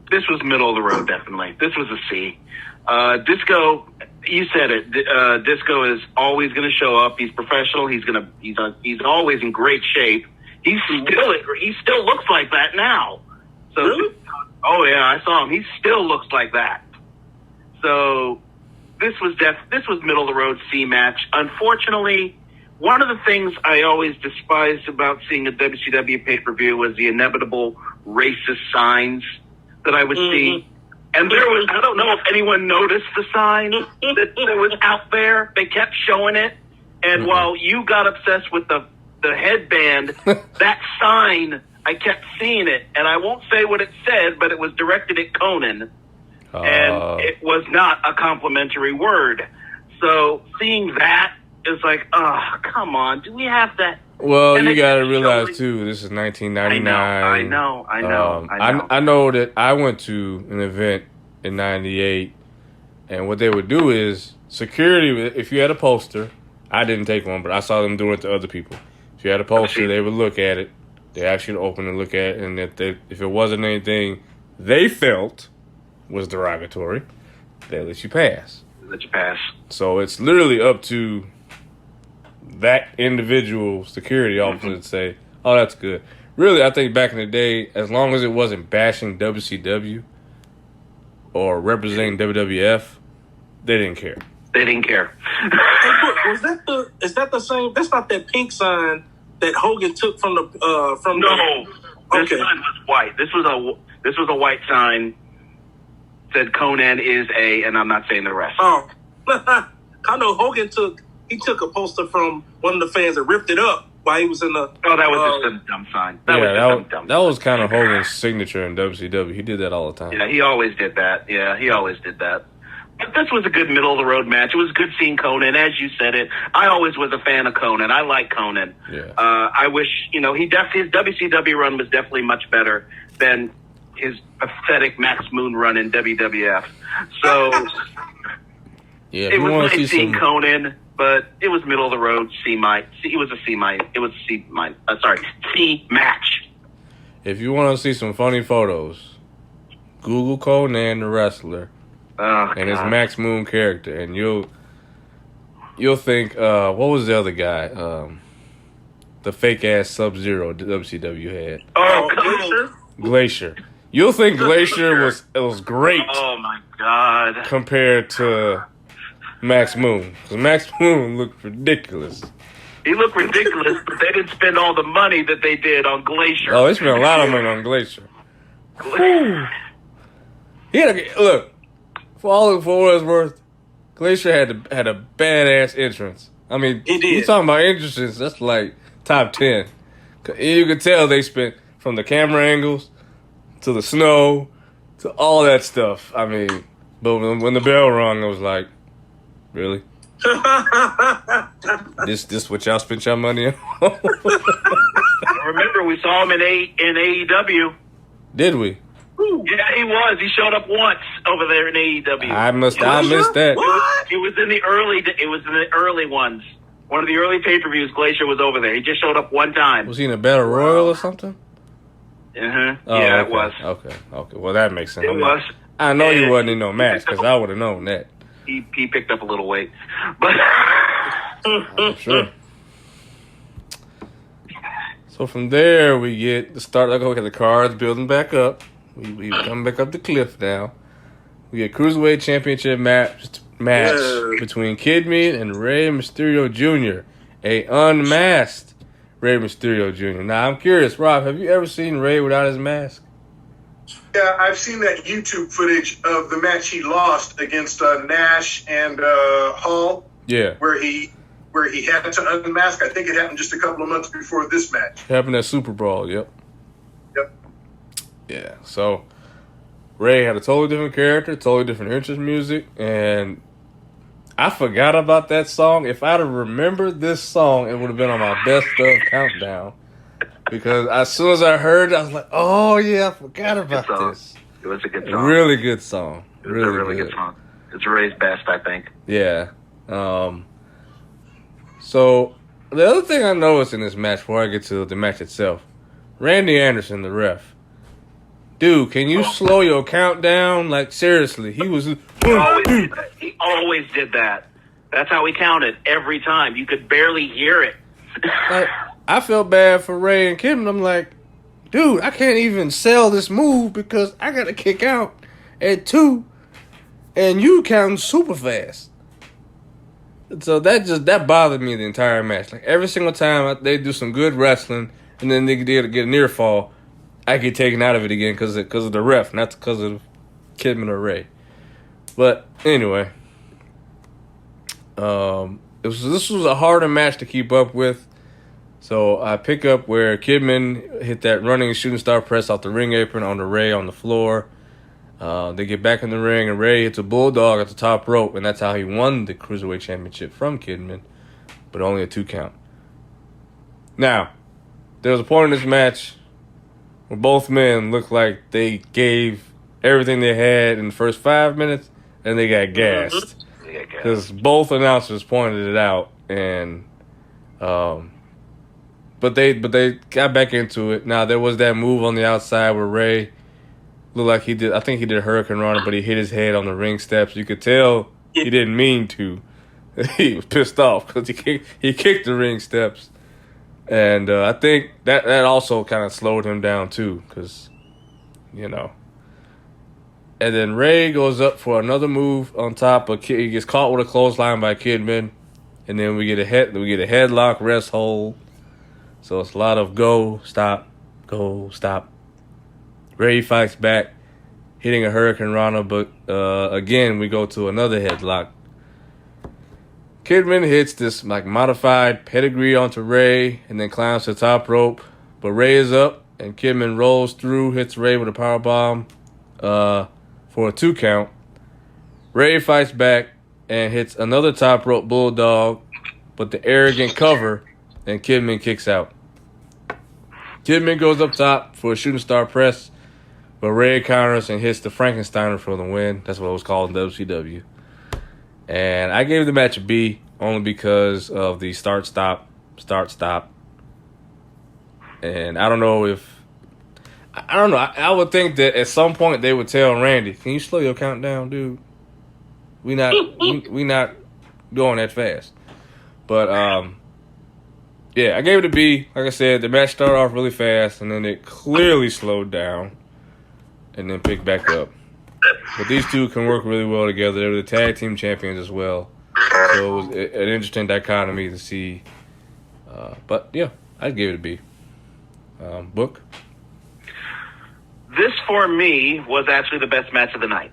This was middle of the road, definitely. This was a C. Disco, you said it. Disco is always going to show up. He's professional. He's always in great shape. He still looks like that now. So, really? Oh yeah, I saw him. He still looks like that. So this was middle of the road C match. Unfortunately, one of the things I always despised about seeing a WCW pay-per-view was the inevitable racist signs that I would see. And there was, I don't know if anyone noticed the sign that was out there. They kept showing it. And while you got obsessed with the headband, that sign, I kept seeing it. And I won't say what it said, but it was directed at Conan. And it was not a complimentary word. So seeing that is like, oh, come on. Do we have that? Well, and you got to realize, too, this is 1999. I know. I know that I went to an event in 98, and what they would do is security, if you had a poster, I didn't take one, but I saw them doing it to other people. If you had a poster, they would look at it. They actually open and look at it, and if it wasn't anything they felt was derogatory, they let you pass. So it's literally up to that individual security officer to say, oh, that's good. Really, I think back in the day, as long as it wasn't bashing WCW or representing WWF, they didn't care. They didn't care. Is that the same? That's not that pink sign that Hogan took from the No, this sign was white. This was a white sign. Said Conan is a, and I'm not saying the rest. Oh, I know Hogan took a poster from one of the fans that ripped it up while he was in the. Oh, that was just a dumb sign. That was kind of Hogan's signature in WCW. He did that all the time. Yeah, he always did that. This was a good middle of the road match. It was good seeing Conan, as you said it. I always was a fan of Conan. I like Conan. Yeah. I wish, his WCW run was definitely much better than his pathetic Max Moon run in WWF. So Yeah, it was nice seeing Conan, but it was middle of the road. C match. If you want to see some funny photos, Google Conan the wrestler and his Max Moon character, and you'll think, what was the other guy? The fake ass Sub-Zero WCW had. Oh, Glacier. You'll think Glacier was great. Oh my God! Compared to Max Moon, because Max Moon looked ridiculous. He looked ridiculous, but they didn't spend all the money that they did on Glacier. Oh, they spent a lot of money on Glacier. Look, for what it's worth, Glacier had a badass entrance. I mean, you talking about entrances, that's like top 10. You could tell they spent from the camera angles to the snow to all that stuff. I mean, but when the bell rung, it was like, really? This what y'all spent your money on? Remember, we saw him in AEW. Did we? Yeah, he was. He showed up once over there in AEW. I missed that. It was in the early ones. One of the early pay-per-views, Glacier was over there. He just showed up one time. Was he in a Battle Royal or something? Oh, okay. It was. Okay. Well, that makes sense. It was. I know you wasn't in no match because I would have known that. He picked up a little weight, but I'm sure. So from there we get the start. Look at the cards building back up. We come back up the cliff now. We get Cruiserweight Championship match between Kidman and Rey Mysterio Jr. A unmasked Rey Mysterio Jr. Now I'm curious, Rob, have you ever seen Rey without his mask? Yeah, I've seen that YouTube footage of the match he lost against Nash and Hall. Yeah, where he had to unmask. I think it happened just a couple of months before this match. Happened at Super Brawl. Yep. Yeah. So Rey had a totally different character, totally different entrance music, and I forgot about that song. If I'd have remembered this song, it would have been on my best of countdown. Because as soon as I heard it, I was like, "Oh yeah, I forgot about this." It was a good song. Really good song. It was a really good song. It's Ray's best, I think. Yeah. So the other thing I noticed in this match, before I get to the match itself, Randy Anderson, the ref. Dude, can you slow your count down? Like, seriously, he was... He always did that. That's how he counted every time. You could barely hear it. I felt bad for Rey and Kidman. I'm like, dude, I can't even sell this move because I got to kick out at 2, and you counting super fast. So that bothered me the entire match. Like, every single time they do some good wrestling, and then they get a near fall, I get taken out of it again because of the ref, not because of Kidman or Rey. But anyway, this was a harder match to keep up with. So I pick up where Kidman hit that running shooting star press off the ring apron on the Rey on the floor. They get back in the ring, and Rey hits a bulldog at the top rope, and that's how he won the Cruiserweight Championship from Kidman, but only a 2 count. Now, there was a point in this match where both men looked like they gave everything they had in the first 5 minutes, and they got gassed. Because both announcers pointed it out, and but they got back into it. Now, there was that move on the outside where Rey looked like he did. I think he did a Hurricane Runner, but he hit his head on the ring steps. You could tell he didn't mean to. He was pissed off because he kicked the ring steps, and I think that also kind of slowed him down too, because And then Rey goes up for another move on top of he gets caught with a clothesline by Kidman, and then we get a headlock rest hold. So it's a lot of go, stop. Rey fights back, hitting a Hurricane Rana, but again we go to another headlock. Kidman hits this like modified pedigree onto Rey and then climbs to the top rope, but Rey is up and Kidman rolls through, hits Rey with a powerbomb for a 2 count. Rey fights back and hits another top rope bulldog, but the arrogant cover, and Kidman kicks out. Kidman goes up top for a shooting star press, but Rey counters and hits the Frankensteiner for the win. That's what it was called in WCW. And I gave the match a B only because of the start-stop. And I don't know. I would think that at some point they would tell Randy, "Can you slow your count down, dude? We not going that fast." But yeah, I gave it a B. Like I said, the match started off really fast, and then it clearly slowed down, and then picked back up. But these two can work really well together. They were the tag team champions as well, so it was an interesting dichotomy to see. But yeah, I'd give it a B. Book. This, for me, was actually the best match of the night.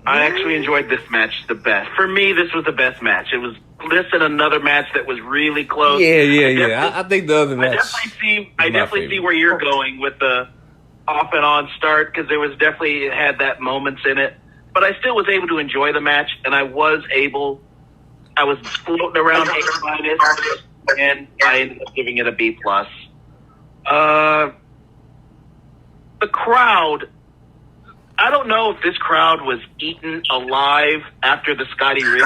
I actually enjoyed this match the best. For me, this was the best match. It was this and another match that was really close. Yeah. I think the other match. I definitely see where you're going with the off and on start, because it had that moments in it. But I still was able to enjoy the match, and I was floating around A-, and I ended up giving it a B+. The crowd, I don't know if this crowd was eaten alive after the Scotty Ridge,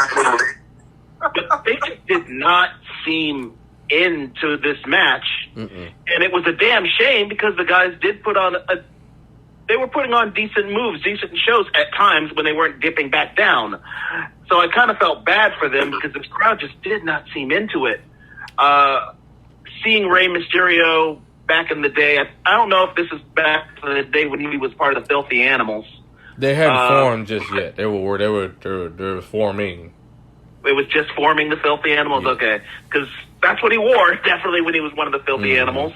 but they just did not seem into this match. Mm-mm. And it was a damn shame, because the guys did they were putting on decent moves, decent shows at times when they weren't dipping back down. So I kind of felt bad for them, because this crowd just did not seem into it. Seeing Rey Mysterio back in the day, I don't know if this is back in the day when he was part of the Filthy Animals. They hadn't formed just yet. They were forming. It was just forming the Filthy Animals? Yeah. Okay. Because that's what he wore, definitely, when he was one of the Filthy Animals.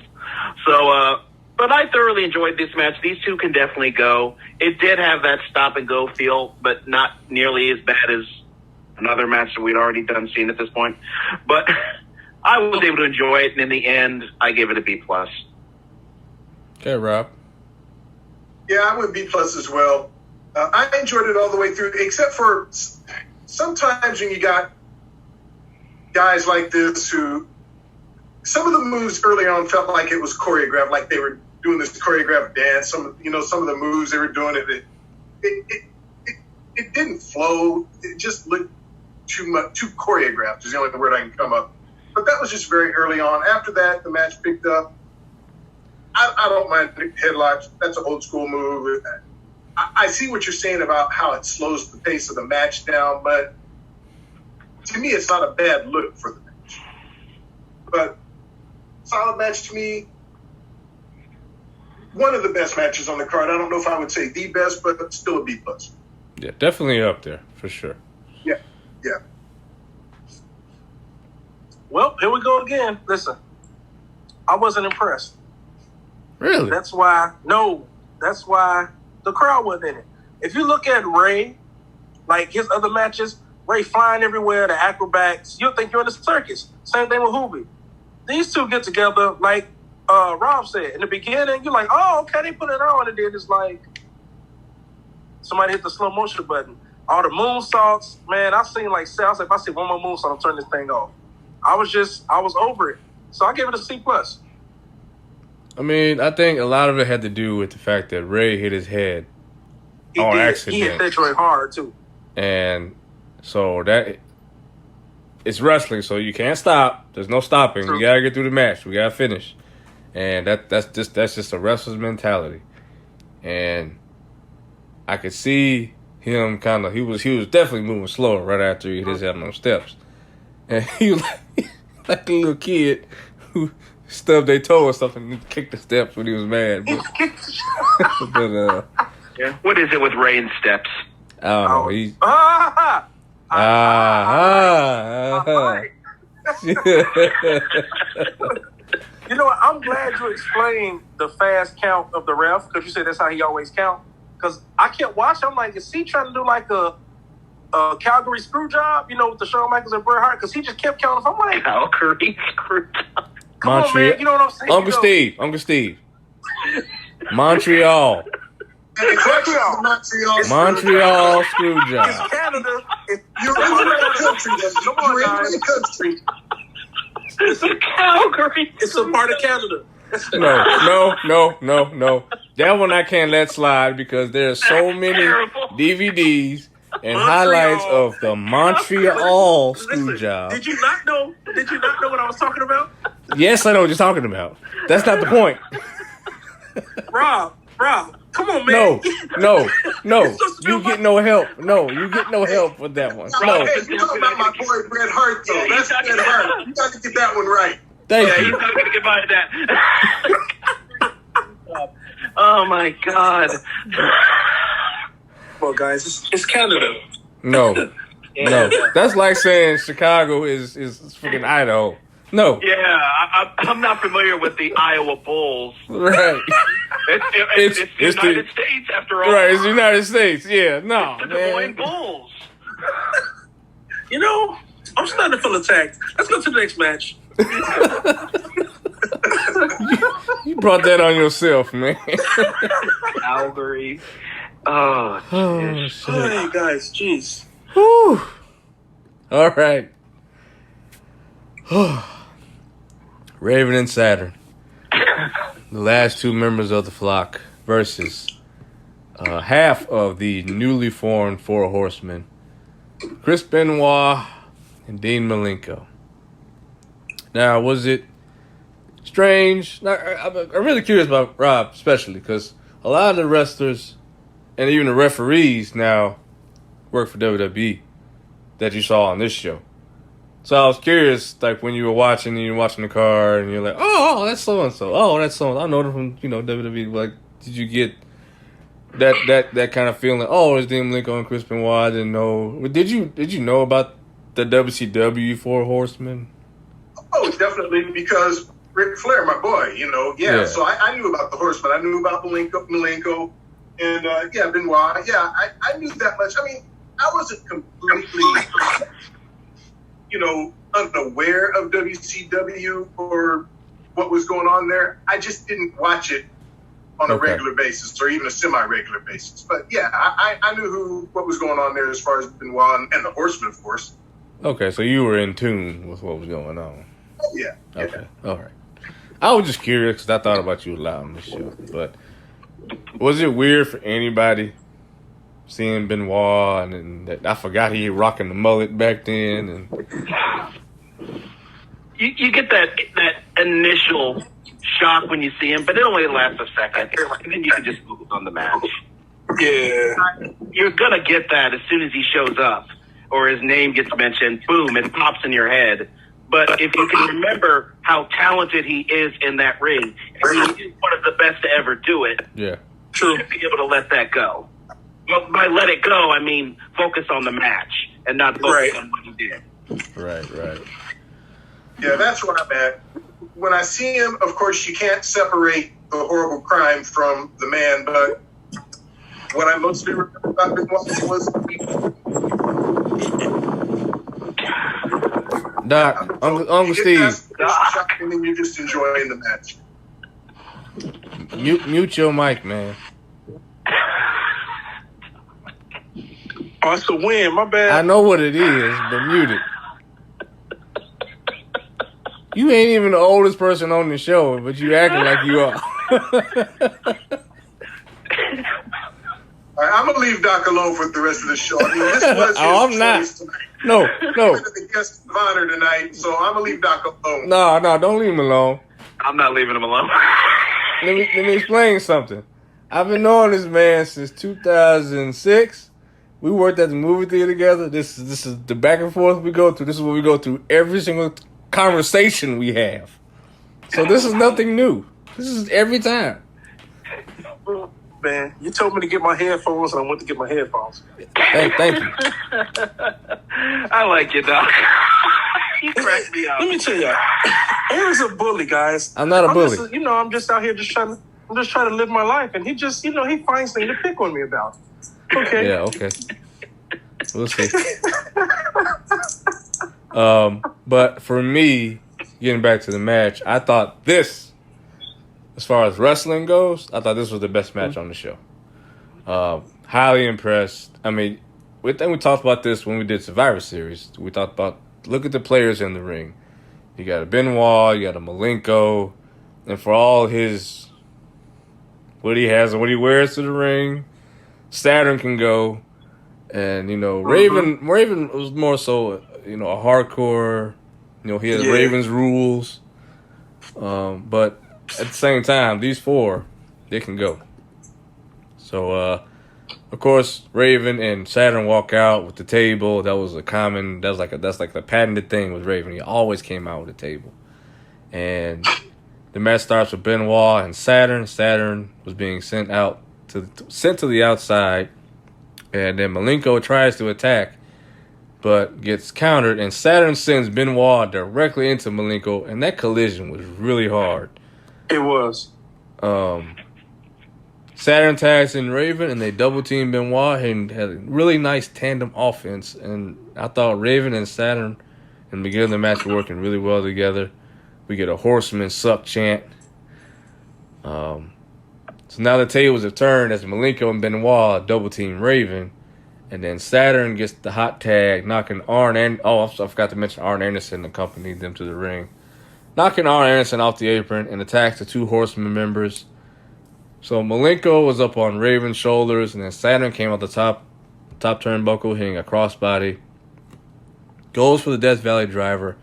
So, but I thoroughly enjoyed this match. These two can definitely go. It did have that stop-and-go feel, but not nearly as bad as another match that we'd already seen at this point. But I was able to enjoy it, and in the end, I gave it a B+. Okay, Rob. Yeah, I went B+ as well. I enjoyed it all the way through, except for sometimes when you got guys like this who, some of the moves early on felt like it was choreographed, like they were doing this choreographed dance. Some of the moves they were doing, it didn't flow. It just looked too choreographed is the only word I can come up. But that was just very early on. After that, the match picked up. I don't mind headlocks. That's an old school move. I see what you're saying about how it slows the pace of the match down, but to me, it's not a bad look for the match. But solid match to me. One of the best matches on the card. I don't know if I would say the best, but still a B+. Yeah, definitely up there for sure. Yeah. Well, here we go again. Listen, I wasn't impressed. Really? That's why the crowd wasn't in it. If you look at Rey, like his other matches, Rey flying everywhere, the acrobats, you'll think you're in the circus. Same thing with Hoobie. These two get together, like Rob said, in the beginning, you're like, oh, okay, they put it on, and then it's like somebody hit the slow motion button. All the moonsaults, man, I was like, if I see one more moonsault, I'll turn this thing off. I was over it. So I gave it a C+. I mean, I think a lot of it had to do with the fact that Rey hit his head on accident. He hit that joint hard, too. And so it's wrestling, so you can't stop. There's no stopping. True. We got to get through the match. We got to finish. And that's just a wrestler's mentality. And I could see him he was definitely moving slower right after he hit his head on those steps. And he was like a little kid who stubbed their toe or something and kicked the steps when he was mad. But yeah. What is it with Rey and steps? I don't know. You know what? I'm glad you explained the fast count of the ref, because you said that's how he always count. Because I kept watching. I'm like, is he trying to do like a Calgary screw job? With the Shawn Michaels and Bret Hart? Because he just kept counting. I'm like, Calgary screw job. Come on, man. You know what I'm saying? Uncle Steve. Montreal. And correction, Montreal. Montreal screw It's job. Canada. You're in the country. You're in the country. It's a Calgary. It's a part of Canada. No. That one I can't let slide because there's so many terrible. DVDs and Montreal. highlights of the Montreal screw Listen, job. Did you not know? Did you not know what I was talking about? Yes, I know what you're talking about. That's not the point. Rob, come on, man. No. It's supposed to be You get no help. No, you get no help with that one. No. Hey, you're talking about my boy Bret Hart, though. Yeah, That's Bret Hart. You got to get that one right. Thank Yeah, he's you. not going to get by that. Oh, my God. Well, guys, it's Canada. No. That's like saying Chicago is freaking Idaho. No. Yeah, I'm not familiar with the Iowa Bulls. Right. It's the United States, after all. Right, it's the United States. Yeah, no, It's the Des Moines man. Bulls. You know, I'm starting to feel attacked. Let's go to the next match. You brought that on yourself, man. Calgary. Oh, shit. Hey, guys, jeez. Whew. All right. Raven and Saturn, the last two members of the flock, versus half of the newly formed Four Horsemen, Chris Benoit and Dean Malenko. Now, was it strange? Now, I'm really curious about Rob, especially because a lot of the wrestlers and even the referees now work for WWE that you saw on this show. So I was curious, like when you were watching and you're watching the card and you're like, oh, that's so and so. Oh, that's so and so. I know them from WWE. Like, did you get that kind of feeling? Oh, it's Dean Malenko and Chris Benoit. I didn't know. Did you know about the WCW Four Horsemen? Oh, definitely, because Ric Flair, my boy, Yeah. So I knew about the Horsemen. I knew about Malenko and, Benoit. Yeah, I knew that much. I mean, I wasn't completely, unaware of WCW or what was going on there. I just didn't watch it on a regular basis or even a semi-regular basis. But, yeah, I knew what was going on there as far as Benoit and the Horsemen, of course. Okay, so you were in tune with what was going on. Yeah. Okay, all right. I was just curious because I thought about you a lot on this show. But was it weird for anybody seeing Benoit and I forgot he rocking the mullet back then? And You get that initial shock when you see him, but it only lasts a second, and then you can just focus on the match. Yeah. You're gonna get that as soon as he shows up or his name gets mentioned. Boom! It pops in your head. But if you can remember how talented he is in that ring, and he is one of the best to ever do it, yeah, True. you should be able to let that go. Well, by let it go, I mean focus on the match and not focus on what he did. right. Yeah, that's where I'm at. When I see him, of course, you can't separate the horrible crime from the man, but what I mostly remember about Benoit was Doc, Uncle Steve, and then you're just enjoying the match. mute your mic, man. Oh, it's a win. My bad. I know what it is, but mute it. You ain't even the oldest person on the show, but you acting like you are. All right, I'm gonna leave Doc alone for the rest of the show. I mean, this was his I'm not. choice tonight. No. The guest of honor tonight, so I'm gonna leave Doc alone. No, don't leave him alone. I'm not leaving him alone. Let me explain something. I've been knowing this man since 2006. We worked at the movie theater together. This is the back and forth we go through. This is what we go through every single conversation we have. So this is nothing new. This is every time. Man, you told me to get my headphones, and I went to get my headphones. Thank you. I like you, Doc. You cracked me up. Let me tell you, Aaron's a bully, guys. I'm not a bully. I'm just out here trying to live my life, and he just, he finds things to pick on me about. Okay. Yeah, okay. We'll see. But for me, getting back to the match, I thought this, as far as wrestling goes, I thought this was the best match on the show. Highly impressed. I mean, we talked about this when we did Survivor Series. We talked about, look at the players in the ring. You got a Benoit, you got a Malenko, and for all his, what he has and what he wears to the ring, Saturn can go. And, Raven was more so, a hardcore, he had Raven's rules. But at the same time, these four, they can go. So, of course, Raven and Saturn walk out with the table. That's like the patented thing with Raven. He always came out with a table. And the match starts with Benoit and Saturn. Saturn was being sent to the outside. And then Malenko tries to attack, but gets countered. And Saturn sends Benoit directly into Malenko. And that collision was really hard. It was. Saturn tags in Raven, and they double-team Benoit and had a really nice tandem offense. And I thought Raven and Saturn in the beginning of the match were working really well together. We get a Horseman suck chant. So now the tables have turned as Malenko and Benoit double-team Raven. And then Saturn gets the hot tag, knocking Arn and I forgot to mention Arn Anderson accompanied them to the ring. Knocking Arn Anderson off the apron and attacks the two Horseman members. So Malenko was up on Raven's shoulders, and then Saturn came out the top turnbuckle, hitting a crossbody. Goes for the Death Valley driver,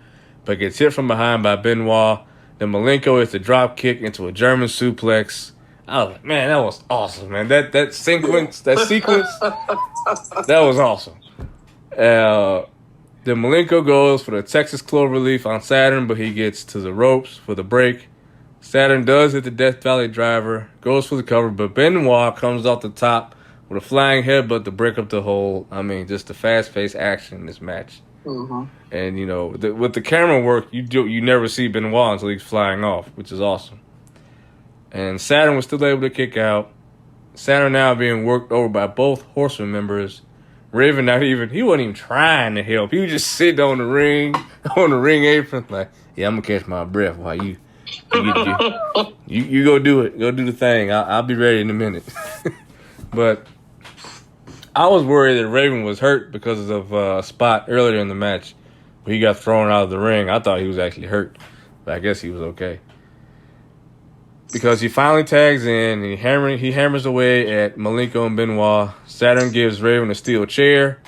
but gets hit from behind by Benoit. Then Malenko hits a drop kick into a German suplex. I was like, man, that was awesome, man. That sequence, that was awesome. Then Malenko goes for the Texas Cloverleaf on Saturn, but he gets to the ropes for the break. Saturn does hit the Death Valley driver, goes for the cover, but Benoit comes off the top with a flying headbutt to break up the hold. I mean, just the fast-paced action in this match. Mm-hmm. And, with the camera work, you never see Benoit until he's flying off, which is awesome. And Saturn was still able to kick out. Saturn now being worked over by both Horseman members. Raven he wasn't even trying to help. He was just sitting on the ring apron like, yeah, I'm going to catch my breath while you go do it. Go do the thing. I'll be ready in a minute. But I was worried that Raven was hurt because of a spot earlier in the match where he got thrown out of the ring. I thought he was actually hurt, but I guess he was okay. Because he finally tags in and he hammers away at Malenko and Benoit. Saturn gives Raven a steel chair,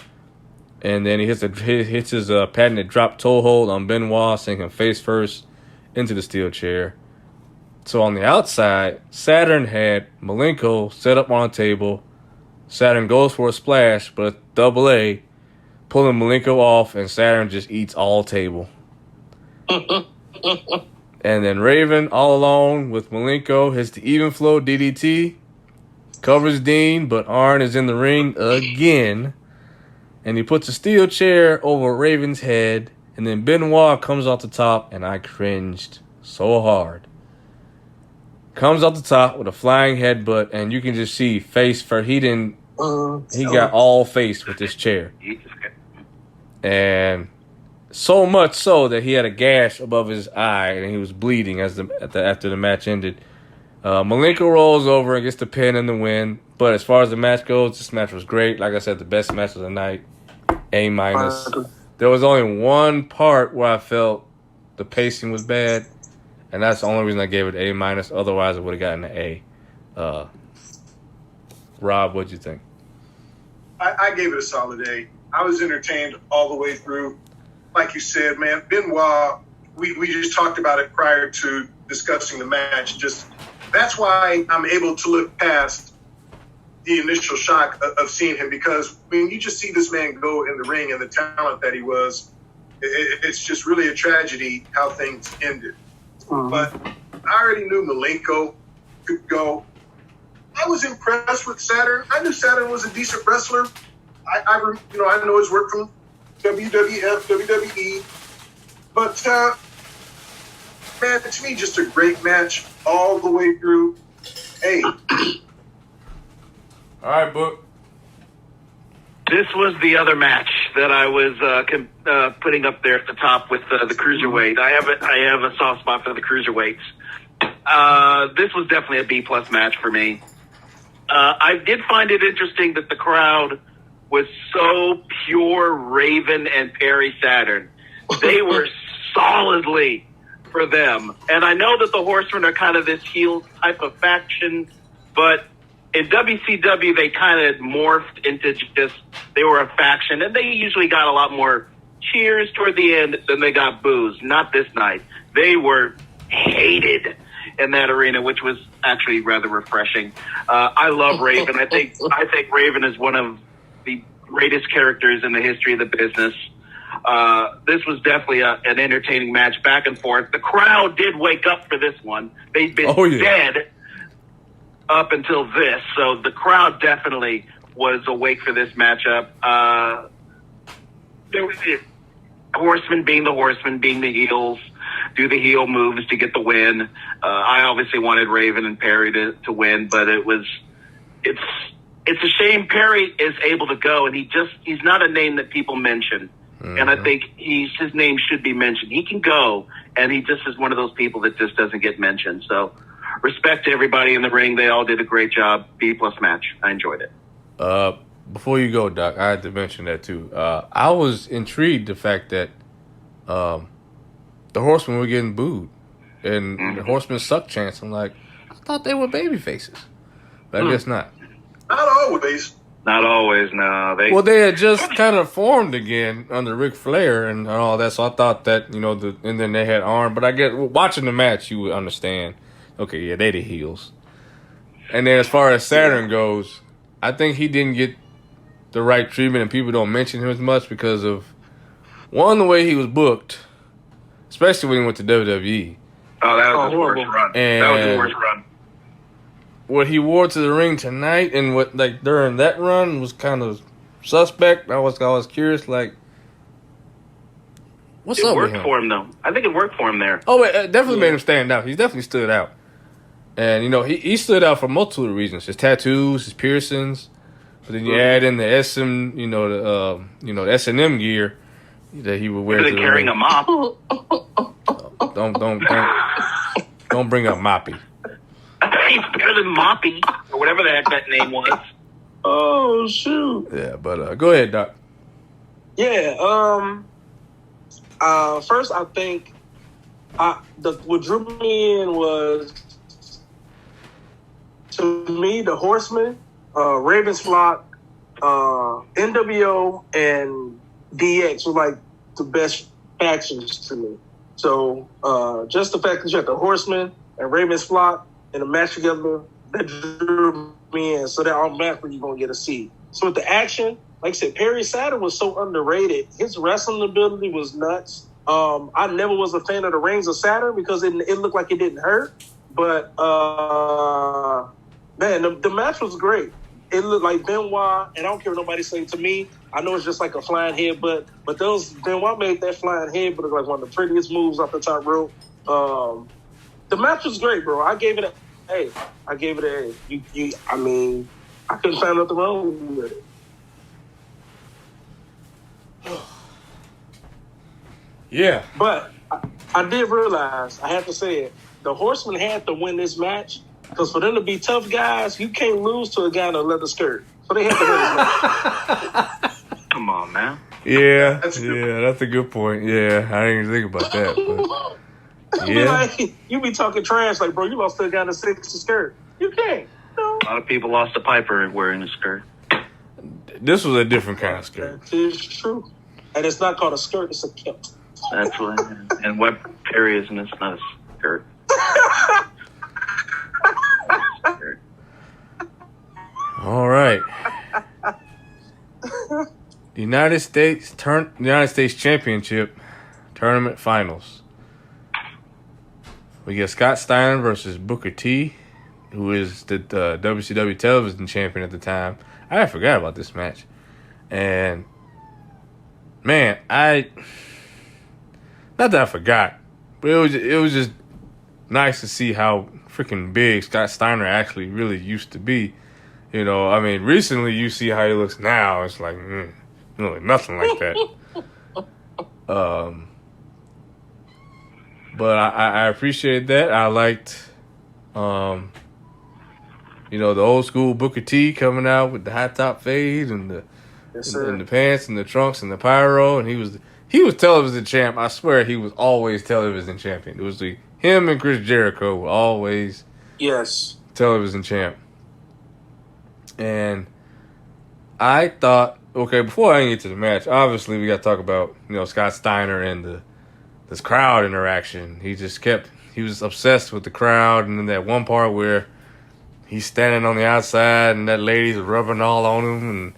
and then he hits his patented drop toe hold on Benoit, sending him face first into the steel chair. So on the outside, Saturn had Malenko set up on a table. Saturn goes for a splash, but a double A, pulling Malenko off, and Saturn just eats all table. And then Raven, all alone with Malenko, hits the even flow DDT, covers Dean, but Arn is in the ring again, and he puts a steel chair over Raven's head, and then Benoit comes off the top, and I cringed so hard. Comes off the top with a flying headbutt, and you can just see face for he got all face with this chair. And so much so that he had a gash above his eye and he was bleeding after the match ended. Malenko rolls over and gets the pin and the win. But as far as the match goes, this match was great. Like I said, the best match of the night. A-. There was only one part where I felt the pacing was bad, and that's the only reason I gave it A-. Otherwise, I would have gotten an A. Rob, what'd you think? I gave it a solid A. I was entertained all the way through. Like you said, man, Benoit, we just talked about it prior to discussing the match. That's why I'm able to look past the initial shock of seeing him, because when you just see this man go in the ring and the talent that he was, it's just really a tragedy how things ended. Mm-hmm. But I already knew Malenko could go. I was impressed with Saturn. I knew Saturn was a decent wrestler. I know his work from WWF, WWE. But, man, to me, just a great match all the way through. Hey. All right, Book. This was the other match that I was putting up there at the top with the cruiserweight. I have a soft spot for the cruiserweights. This was definitely a B+ match for me. I did find it interesting that the crowd was so pure Raven and Perry Saturn. They were solidly for them. And I know that the Horsemen are kind of this heel type of faction, but in WCW, they kind of morphed into just, they were a faction, and they usually got a lot more cheers toward the end than they got boos. Not this night. They were hated in that arena, which was actually rather refreshing. I love Raven. I think Raven is one of the greatest characters in the history of the business. This was definitely an entertaining match, back and forth. The crowd did wake up for this one. They'd been dead up until this, so the crowd definitely was awake for this matchup. There was the Horsemen being the heels, do the heel moves to get the win. I obviously wanted Raven and Perry to win, but it's a shame Perry is able to go, and he's not a name that people mention. Mm-hmm. And I think his name should be mentioned. He can go, and he just is one of those people that just doesn't get mentioned. So respect to everybody in the ring. They all did a great job. B+ match. I enjoyed it. Before you go, Doc, I had to mention that too. I was intrigued the fact that the Horsemen were getting booed, and the Horsemen suck chants. I'm like, I thought they were baby faces, but I guess not. Not always. Not always, no. They had just kind of formed again under Ric Flair and all that, so I thought that, and then they had Arn. But I guess watching the match, you would understand. Okay, yeah, they the heels. And then as far as Saturn goes, I think he didn't get the right treatment, and people don't mention him as much because of, one, the way he was booked, especially when he went to WWE. Oh, that was his worst run. That was his worst run. What he wore to the ring tonight and what during that run was kind of suspect. I was curious, what's up with him? It worked for him, though. I think it worked for him there. Oh, it definitely made him stand out. He definitely stood out. And, he stood out for multiple reasons. His tattoos, his piercings. But then you add in the SM, the S&M gear that he would wear. They're carrying a mop. Don't bring up Moppy. He's better than Moppy, or whatever the heck that name was. Oh, shoot. Yeah, but go ahead, Doc. Yeah, first I think what drew me in was, to me, the Horsemen, Raven's Flock, NWO, and DX were like the best factions to me. So just the fact that you had the Horsemen and Raven's Flock in a match together, that drew me in. So that automatically you're going to get a seed. So with the action, like I said, Perry Saturn was so underrated. His wrestling ability was nuts. I never was a fan of the Rings of Saturn because it looked like it didn't hurt. But, man, the match was great. It looked like Benoit, and I don't care what nobody say to me. I know it's just like a flying headbutt, but Benoit made that flying headbutt look like one of the prettiest moves off the top rope. The match was great, bro. I gave it an A. I couldn't find nothing wrong with it. Yeah. But I did realize, I have to say it, the Horsemen had to win this match because for them to be tough guys, you can't lose to a guy in a leather skirt. So they had to win this match. Come on, man. Yeah, that's a good point. Yeah, I didn't even think about that. But yeah. You be talking trash like, bro, you lost to a guy in a sexy skirt. You can't. No. A lot of people lost to Piper wearing a skirt. This was a different kind of skirt. That is true. And it's not called a skirt, it's a kilt. That's what. And what Perry isn't, it's not a skirt. All right. United States Championship Tournament Finals. We get Scott Steiner versus Booker T, who is the WCW television champion at the time. I forgot about this match. And, man, not that I forgot, but it was just nice to see how freaking big Scott Steiner actually really used to be. Recently you see how he looks now. It's like, nothing like that. But I appreciate that. I liked You know, the old school Booker T coming out with the high top fade and the and the pants and the trunks and the pyro, and he was television champ. I swear he was always television champion. It was him and Chris Jericho were always television champ. And I thought, okay, before I get to the match, obviously we got to talk about, you know, Scott Steiner and this crowd interaction. He was obsessed with the crowd, and then that one part where he's standing on the outside and that lady's rubbing all on him and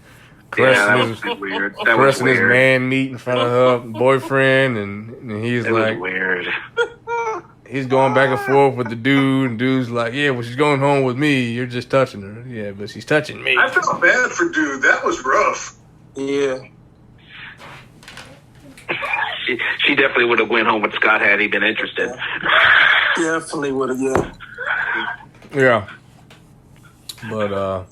caressing his man meat in front of her boyfriend, and he's like, weird. He's going back and forth with the dude, and dude's like, yeah, well, she's going home with me. You're just touching her. Yeah, but she's touching me. I felt bad for dude. That was rough. Yeah. She definitely would have went home with Scott had he been interested. Definitely would have, yeah. Yeah. But,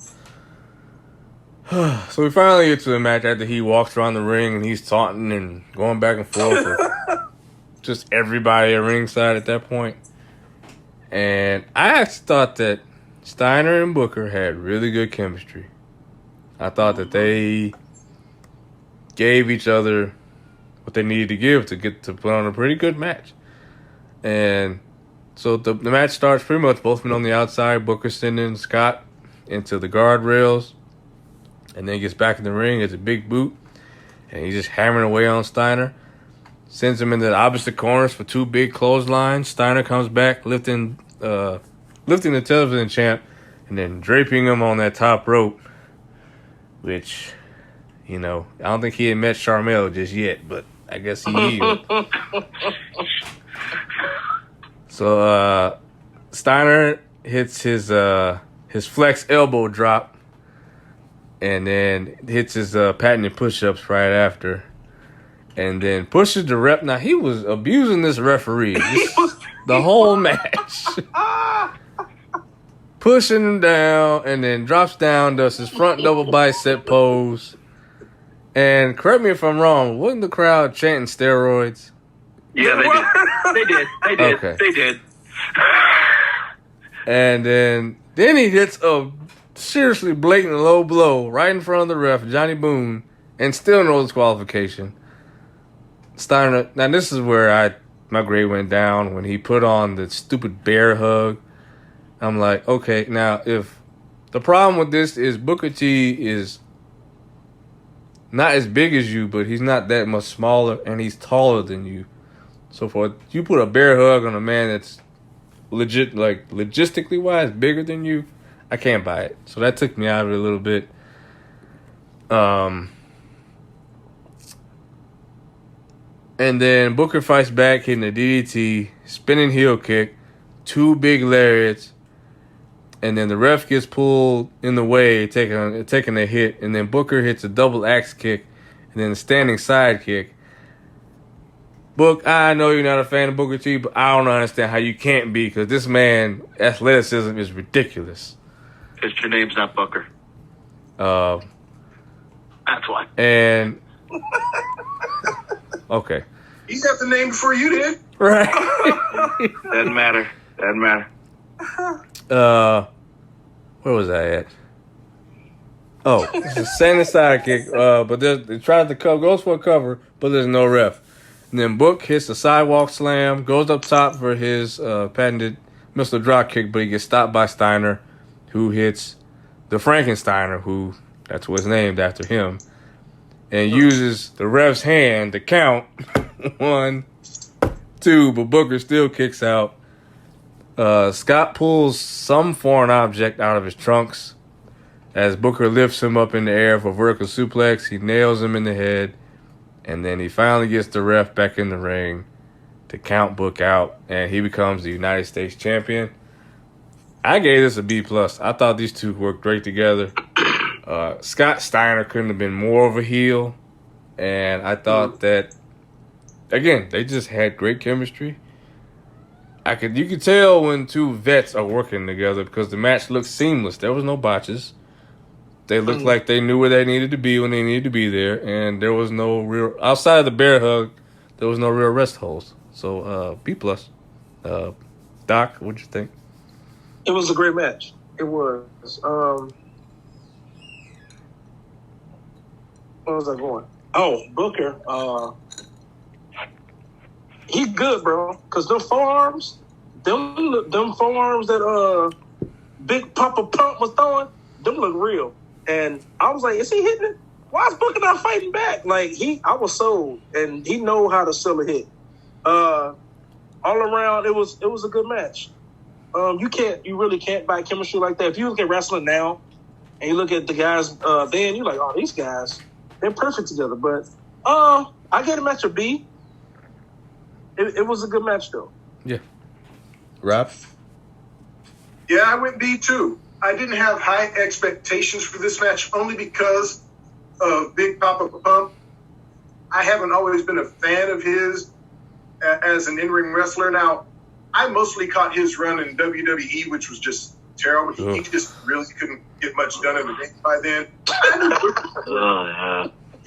so we finally get to the match after he walks around the ring and he's taunting and going back and forth with just everybody at ringside at that point. And I actually thought that Steiner and Booker had really good chemistry. I thought that they gave each other what they needed to give to get to put on a pretty good match. And so the match starts pretty much both men on the outside, Booker sending Scott into the guardrails, and then gets back in the ring as a big boot, and he's just hammering away on Steiner. Sends him into the opposite corners for two big clotheslines. Steiner comes back, lifting the television champ, and then draping him on that top rope, which, you know, I don't think he had met Charmel just yet, but I guess he healed. So Steiner hits his flex elbow drop, and then hits his patented push-ups right after. And then pushes the ref. Now, he was abusing this referee the whole match. Pushing him down, and then drops down, does his front double bicep pose. And correct me if I'm wrong, wasn't the crowd chanting steroids? Yeah, they did. Okay. They did. And then he hits a seriously blatant low blow right in front of the ref, Johnny Boone, and still no disqualification. Steiner, now this is where my grade went down when he put on the stupid bear hug. I'm like, okay, now if the problem with this is Booker T is not as big as you, but he's not that much smaller, and he's taller than you. So for you put a bear hug on a man that's legit, like logistically wise, bigger than you, I can't buy it. So that took me out of it a little bit. And then Booker fights back, hitting a DDT, spinning heel kick, two big lariats, and then the ref gets pulled in the way, taking a hit, and then Booker hits a double axe kick, and then a standing side kick. Book, I know you're not a fan of Booker T, but I don't understand how you can't be, because this man, athleticism is ridiculous. Because your name's not Booker. That's why. And okay. He got the name before you did. Right. Doesn't matter. Where was I at? Oh, it's a standing side kick. But they tried to cover, goes for a cover, but there's no ref. And then Book hits a sidewalk slam, goes up top for his patented missile drop kick, but he gets stopped by Steiner, who hits the Frankensteiner, who that's what's named after him, and uses the ref's hand to count 1, 2, but Booker still kicks out. Scott pulls some foreign object out of his trunks as Booker lifts him up in the air for vertical suplex. He nails him in the head, and then he finally gets the ref back in the ring to count Book out, and he becomes the United States champion. I gave this a B+. I thought these two worked great together. Scott Steiner couldn't have been more of a heel, and I thought that, again, they just had great chemistry. You could tell when two vets are working together because the match looked seamless. There was no botches. They looked like they knew where they needed to be when they needed to be there, and there was no real, outside of the bear hug, there was no real rest holes. So B+. Doc, what'd you think? It was a great match. It was. Where was I going? Oh, Booker. He's good, bro. Cause them forearms that Big Papa Pump was throwing, them look real. And I was like, is he hitting it? Why is Booker not fighting back? Like I was sold, and he know how to sell a hit. All around, it was a good match. You really can't buy chemistry like that. If you look at wrestling now, and you look at the guys then, you're like, oh, these guys, they're perfect together. But I gave the match a B. It was a good match though. Yeah. Rob? Yeah, I went B too. I didn't have high expectations for this match only because of Big Papa Pump. I haven't always been a fan of his as an in-ring wrestler. Now, I mostly caught his run in WWE, which was just terrible. He just really couldn't get much done in the ring by then.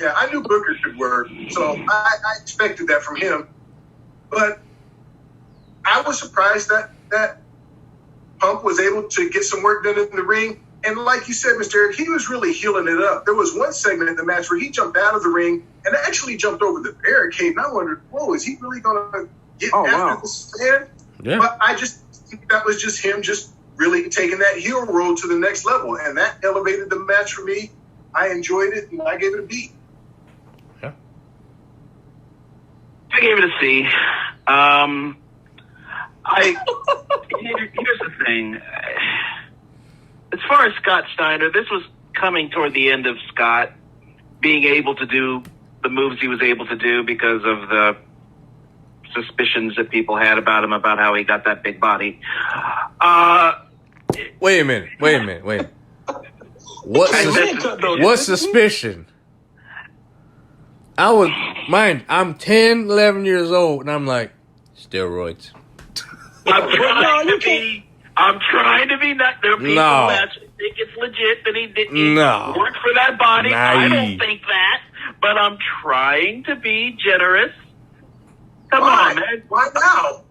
I knew Booker could work, so I expected that from him. But I was surprised that Punk was able to get some work done in the ring. And like you said, Mr. Eric, he was really healing it up. There was one segment in the match where he jumped out of the ring and actually jumped over the barricade. And I wondered, whoa, is he really going to get after this man? Yeah. But I just think that was just him just really taking that heel roll to the next level. And that elevated the match for me. I enjoyed it, and I gave it a B. Yeah. I gave it a C. Here's the thing. As far as Scott Steiner, this was coming toward the end of Scott being able to do the moves he was able to do because of the suspicions that people had about him, about how he got that big body. Wait a minute. What suspicion? I'm 10, 11 years old, and I'm like, steroids. I'm trying to be not. There are people who actually think it's legit that he didn't work for that body. I don't think that, but I'm trying to be generous. Come on, man. Why now?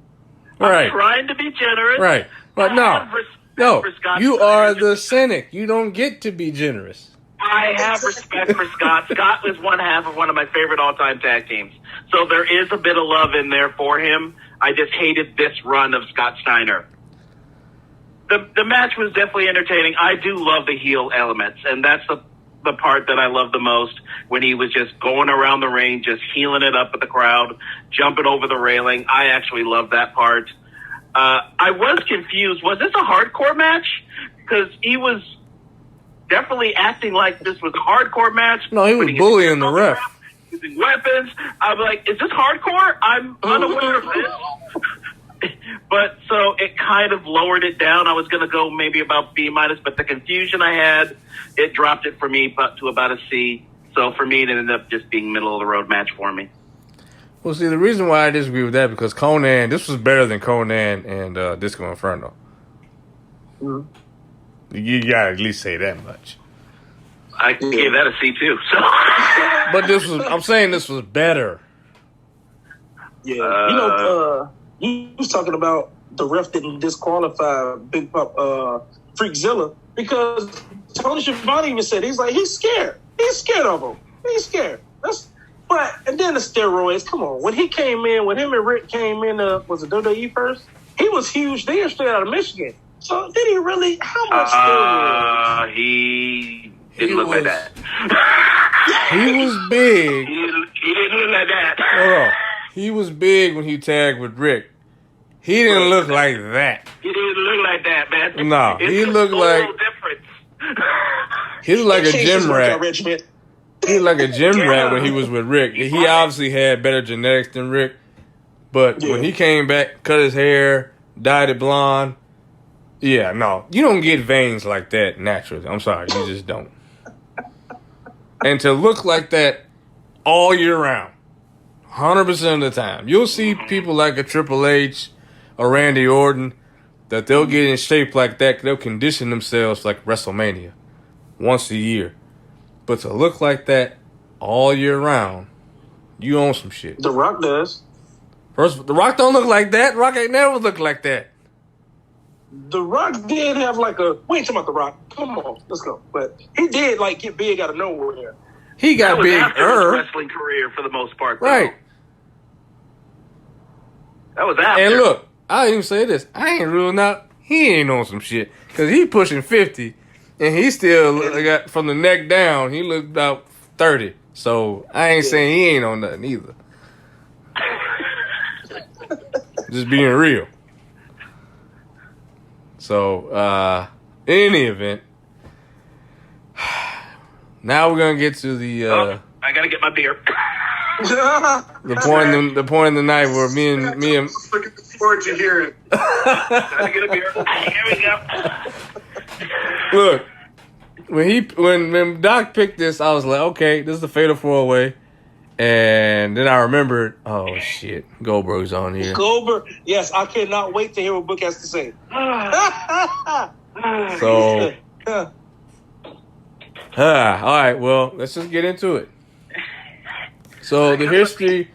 I'm trying to be generous. Right. But no, you are the cynic. You don't get to be generous. I have respect for Scott. Scott was one half of one of my favorite all-time tag teams. So there is a bit of love in there for him. I just hated this run of Scott Steiner. The match was definitely entertaining. I do love the heel elements, and that's the part that I love the most, when he was just going around the ring, just healing it up with the crowd, jumping over the railing. I actually love that part. I was confused. Was this a hardcore match? Because he was definitely acting like this was a hardcore match. No, he was bullying the ref. Using weapons. I'm like, is this hardcore? I'm unaware of this. But so it kind of lowered it down. I was going to go maybe about B-, but the confusion I had, it dropped it for me to about a C. So for me, it ended up just being middle of the road match for me. Well, see, the reason why I disagree with that, because this was better than Conan and Disco Inferno. Mm-hmm. You gotta at least say that much. I gave that a C too. So. But I'm saying this was better. Yeah, you was talking about the ref didn't disqualify Big Pop Freakzilla because Tony Schiavone even said he's scared. He's scared of him. He's scared. And then the steroids. Come on, when him and Rick came in, was it WWE first? He was huge then, straight out of Michigan. So did he really? How much steroids? He didn't look like that. He was big. He didn't look like that. Hold on. He was big when he tagged with Rick. He didn't look like that. He didn't look like that, man. No, he looked like difference. He looked like a gym rat. He looked like a gym rat when he was with Rick. He obviously had better genetics than Rick, but when he came back, cut his hair, dyed it blonde. Yeah, no, you don't get veins like that naturally. I'm sorry, you just don't. And to look like that all year round, 100% of the time, you'll see people like a Triple H or Randy Orton that they'll get in shape like that. They'll condition themselves like WrestleMania once a year. But to look like that all year round, you own some shit. The Rock does. First, The Rock don't look like that. The Rock ain't never looked like that. The Rock did have like a. We ain't talking about The Rock. Come on, let's go. But he did like get big out of nowhere. He got that was big. after his wrestling career for the most part, though. Right. That was after. And look, I'll even say this. I ain't ruling out he ain't on some shit. Because he pushing 50. And he still got, from the neck down, he looked about 30. So I ain't saying he ain't on nothing either. Just being real. So, in any event, now we're going to get to the... I got to get my beer. the point in the night where me and looking forward to hearing. Gotta get a beer. Here we go. Look, when Doc picked this, I was like, okay, this is the Fatal 4-Way. And then I remembered, oh shit, Goldberg's on here. Goldberg, yes, I cannot wait to hear what Book has to say. So, all right, well, let's just get into it. So the history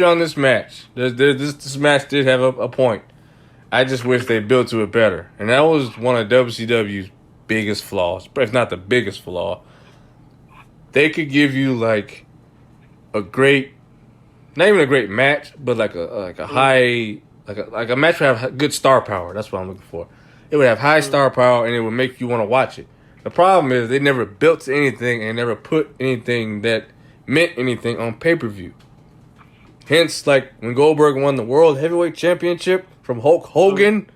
on this match. This match did have a point. I just wish they built to it better, and that was one of WCW's biggest flaws, if not the biggest flaw. They could give you like a great, not even a great match, but like a high, like a match would have good star power. That's what I'm looking for. It would have high star power, and it would make you want to watch it. The problem is they never built to anything and never put anything that meant anything on pay-per-view. Hence, like when Goldberg won the World Heavyweight Championship from Hulk Hogan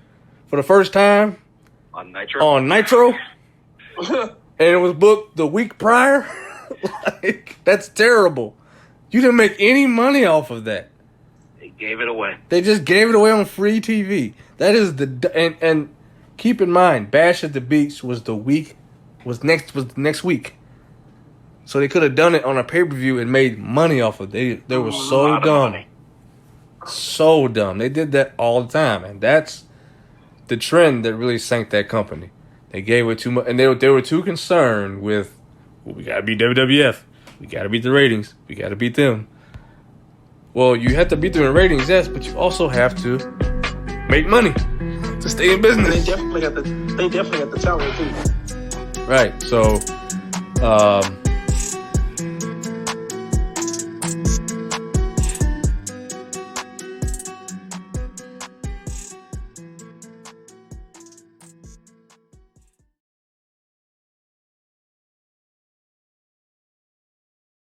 for the first time on Nitro, and it was booked the week prior. Like, that's terrible. You didn't make any money off of that. They gave it away. They just gave it away on free TV. That is and keep in mind, Bash at the Beach was next week. So they could have done it on a pay-per-view and made money off of it. They were so dumb. So dumb. They did that all the time. And that's the trend that really sank that company. They gave it too much. And they were too concerned with, well, we got to beat WWF. We got to beat the ratings. We got to beat them. Well, you have to beat them in ratings, yes, but you also have to make money to stay in business. They definitely got the talent, too. Right. So,